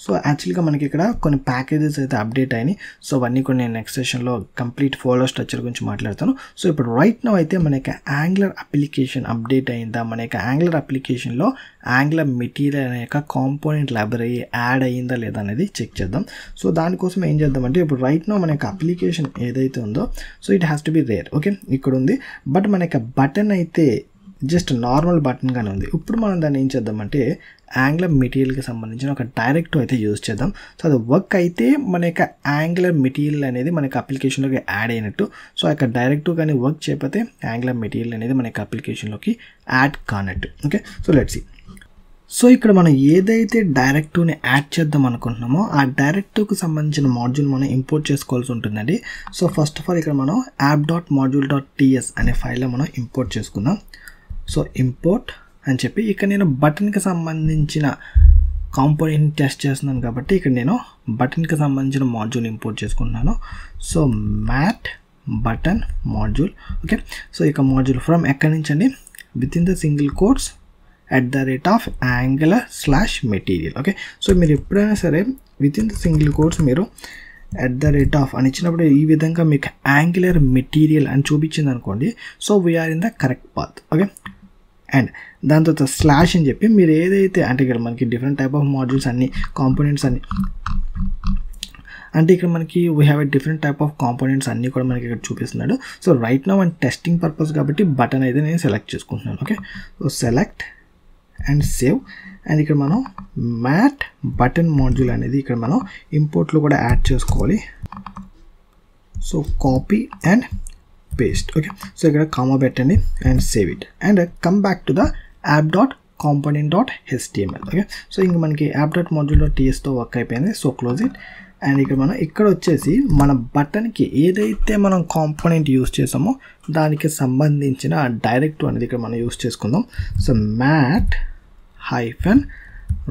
So యాక్చువల్గా మనకి ఇక్కడ కొన్ని ప్యాకేజెస్ అయితే అప్డేట్ అయినాయి. సో అవన్నీ కూడా నేను నెక్స్ట్ సెషన్లో కంప్లీట్ ఫోల్డర్ స్ట్రక్చర్ గురించి మాట్లాడతాను. సో ఇప్పుడు రైట్ నౌ అయితే మన యొక్క యాంగులర్ అప్లికేషన్ అప్డేట్ అయిందా, మన యొక్క యాంగులర్ అప్లికేషన్లో యాంగులర్ మెటీరియల్ అనే యొక్క కాంపోనెంట్ లైబ్రరీ యాడ్ అయ్యిందా లేదా అనేది చెక్ చేద్దాం. సో దానికోసం ఏం చేద్దామంటే ఇప్పుడు రైట్ నౌ మన యొక్క అప్లికేషన్ ఏదైతే ఉందో so it has to B rare. Okay, ఇక్కడ ఉంది, బట్ మన యొక్క బటన్ అయితే జస్ట్ నార్మల్ బటన్గానే ఉంది. ఇప్పుడు మనం దాన్ని ఏం చేద్దామంటే యాంగులర్ మెటీరియల్కి సంబంధించిన ఒక డైరెక్టివ్ అయితే యూజ్ చేద్దాం. సో అది వర్క్ అయితే మన యొక్క యాంగులర్ మెటీరియల్ అనేది మన యొక్క అప్లికేషన్లోకి యాడ్ అయినట్టు. సో ఆ యొక్క డైరెక్టివ్ కానీ వర్క్ చేయకపోతే యాంగులర్ మెటీరియల్ అనేది మన యొక్క అప్లికేషన్లోకి యాడ్ కానట్టు. Okay, so let's see. So ఇక్కడ మనం ఏదైతే డైరెక్టివ్ని యాడ్ చేద్దాం అనుకుంటున్నామో ఆ డైరెక్టివ్కి సంబంధించిన మాడ్యూల్ మనం ఇంపోర్ట్ చేసుకోవాల్సి ఉంటుందండి. సో ఫస్ట్ ఆఫ్ ఆల్ ఇక్కడ మనం app.module.ts అనే ఫైల్లో మనం ఇంపోర్ట్ చేసుకుందాం. సో ఇంపోర్ట్ అని చెప్పి ఇక్కడ నేను బటన్కి సంబంధించిన కాంపోనెంట్ టెస్ట్ చేస్తున్నాను కాబట్టి ఇక్కడ నేను బటన్కి సంబంధించిన మాడ్యూల్ ఇంపోర్ట్ చేసుకుంటున్నాను. So mat button module. Okay, so ఇక మాడ్యూల్ ఫ్రమ్ ఎక్కడి నుంచి అండి, within the single quotes @angular/material. Okay, so మీరు ఎప్పుడైనా సరే within the single quotes మీరు @ అని ఇచ్చినప్పుడు ఈ విధంగా మీకు యాంగులర్ మెటీరియల్ అని చూపించింది అనుకోండి. So we're in the correct path. Okay, and దాని తర్వాత స్లాష్ అని చెప్పి మీరు ఏదైతే అంటే ఇక్కడ మనకి డిఫరెంట్ టైప్ ఆఫ్ మాడ్యూల్స్ అన్ని కాంపోనెంట్స్ అన్ని అంటే ఇక్కడ మనకి we have a different type of components అన్నీ కూడా మనకి ఇక్కడ చూపిస్తున్నాడు. So right now and testing purpose కాబట్టి బటన్ అయితే నేను సెలెక్ట్ చేసుకుంటున్నాను. Okay, so select and save. And ఇక్కడ మనం మ్యాట్ బటన్ మాడ్యూల్ అనేది ఇక్కడ మనం ఇంపోర్ట్లో కూడా యాడ్ చేసుకోవాలి. So copy and paste. Okay, so ఇక్కడ కామా పెట్టండి and save it and come back to the app.component.html. Okay, so ఇంక మనకి app.module.tsతో వర్క్ అయిపోయింది. సో క్లోజ్ ఇట్. అండ్ ఇక్కడ మనం ఇక్కడ వచ్చేసి మన బటన్కి ఏదైతే మనం కాంపోనెంట్ యూస్ చేసామో దానికి సంబంధించిన డైరెక్టివ్ అనేది ఇక్కడ మనం యూస్ చేసుకుందాం. So mat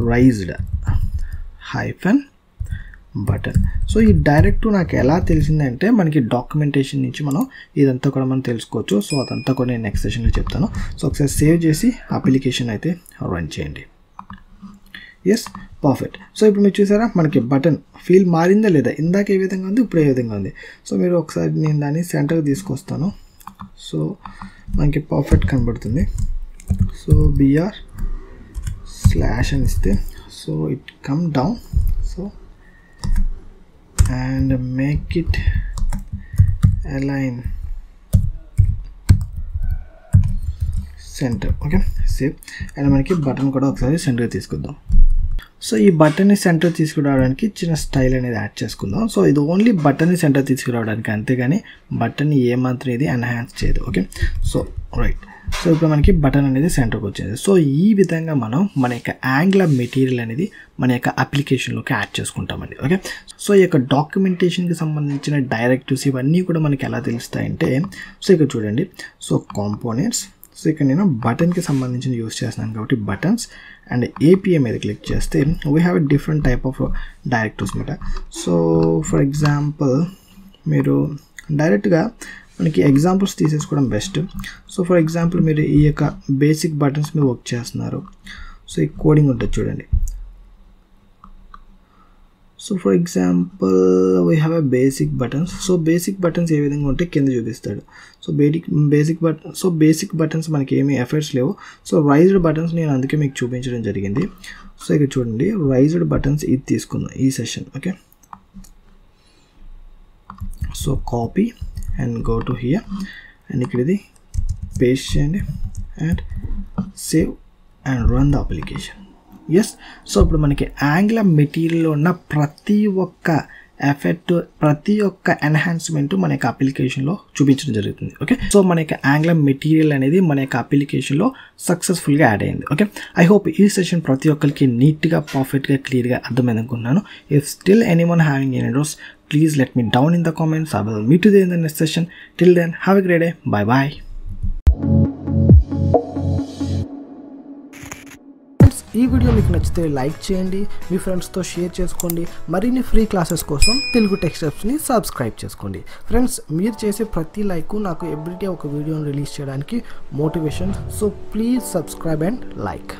-raised button. So ఈ డైరెక్టివ్ నాకు ఎలా తెలిసిందంటే మనకి డాక్యుమెంటేషన్ నుంచి మనం ఇదంతా కూడా మనం తెలుసుకోవచ్చు. సో అదంతా కూడా నేను నెక్స్ట్ సెషన్లో చెప్తాను. సో ఒకసారి సేవ్ చేసి అప్లికేషన్ అయితే రన్ చేయండి. Yes, perfect. సో ఇప్పుడు మీరు చూసారా మనకి బటన్ ఫీల్ మారిందా లేదా, ఇందాక ఏ విధంగా ఉంది ఇప్పుడు ఏ విధంగా ఉంది. సో మీరు ఒకసారి నేను దాన్ని సెంటర్కి తీసుకొస్తాను. సో మనకి పర్ఫెక్ట్ కనబడుతుంది. సో br/ అని ఇస్తే so it come down. So and make it align center. Okay, save. And మనకి బటన్ కూడా ఒకసారి సెంటర్ తీసుకుందాం. సో ఈ బటన్ని సెంటర్ తీసుకురావడానికి చిన్న స్టైల్ అనేది యాడ్ చేసుకుందాం. సో ఇది ఓన్లీ బటన్ని సెంటర్ తీసుకురావడానికి, అంతేగాని బటన్ని ఏమాత్రం ఇది ఎన్హాన్స్ చేయదు. Okay, so right. సో ఇప్పుడు మనకి బటన్ అనేది సెంటర్కి వచ్చింది. సో ఈ విధంగా మనం మన యొక్క యాంగులర్ మెటీరియల్ అనేది మన యొక్క అప్లికేషన్లోకి యాడ్ చేసుకుంటామండి. ఓకే, సో ఈ యొక్క డాక్యుమెంటేషన్కి సంబంధించిన డైరెక్టివ్స్ ఇవన్నీ కూడా మనకి ఎలా తెలుస్తాయంటే సో ఇక్కడ చూడండి. So components. సో ఇక్కడ నేను బటన్కి సంబంధించిన యూస్ చేస్తున్నాను కాబట్టి బటన్స్ అండ్ ఏపీఐ మీద క్లిక్ చేస్తే we have a different type of directives అనమాట. సో ఫర్ ఎగ్జాంపుల్ మీరు డైరెక్ట్గా మనకి ఎగ్జాంపుల్స్ తీసేసుకోవడం బెస్ట్. సో ఫర్ ఎగ్జాంపుల్ మీరు ఈ యొక్క బేసిక్ బటన్స్ మీద వర్క్ చేస్తున్నారు. సో ఈ కోడింగ్ ఉంటుంది చూడండి. So for example we have a basic buttons. So basic buttons ఏ విధంగా ఉంటే కింద చూపిస్తాడు. సో బేసిక్ బటన్స్ మనకి ఏమీ ఎఫర్ట్స్ లేవు. సో రైజ్డ్ బటన్స్ నేను అందుకే మీకు చూపించడం జరిగింది. సో ఇక్కడ చూడండి, రైజ్డ్ బటన్స్ ఇది తీసుకుందాం ఈ session. Okay, so copy and go to here and ఇక్కడ ఇది పేస్ట్ చేయండి and save and run the application. Yes, so ఇప్పుడు మనకి యాంగులర్ మెటీరియల్లో ఉన్న ప్రతి ఒక్క ఎఫెక్ట్, ప్రతి ఒక్క ఎన్హాన్స్మెంట్ మన యొక్క అప్లికేషన్లో చూపించడం జరుగుతుంది. ఓకే, సో మన యొక్క యాంగులర్ మెటీరియల్ అనేది మన యొక్క అప్లికేషన్లో సక్సెస్ఫుల్గా యాడ్ అయింది. ఓకే, ఐ హోప్ ఈ సెషన్ ప్రతి ఒక్కరికి నీట్గా, పర్ఫెక్ట్గా, క్లియర్గా అర్థమైంది అనుకుంటున్నాను. If still anyone having any doubts, please let me down in the comments. I will meet you there in the next session. Till then, have a great day. Bye bye. ఈ video మీకు నచ్చితే like చేయండి, మీ ఫ్రెండ్స్తో share చేసుకోండి. మరిన్ని free classes కోసం Telugu tech స్టెప్స్ని subscribe చేసుకోండి. Friends, మీరు చేసే ప్రతి లైక్ నాకు ఎవ్రీడే ఒక వీడియోని రిలీజ్ చేయడానికి motivation. So please subscribe and like.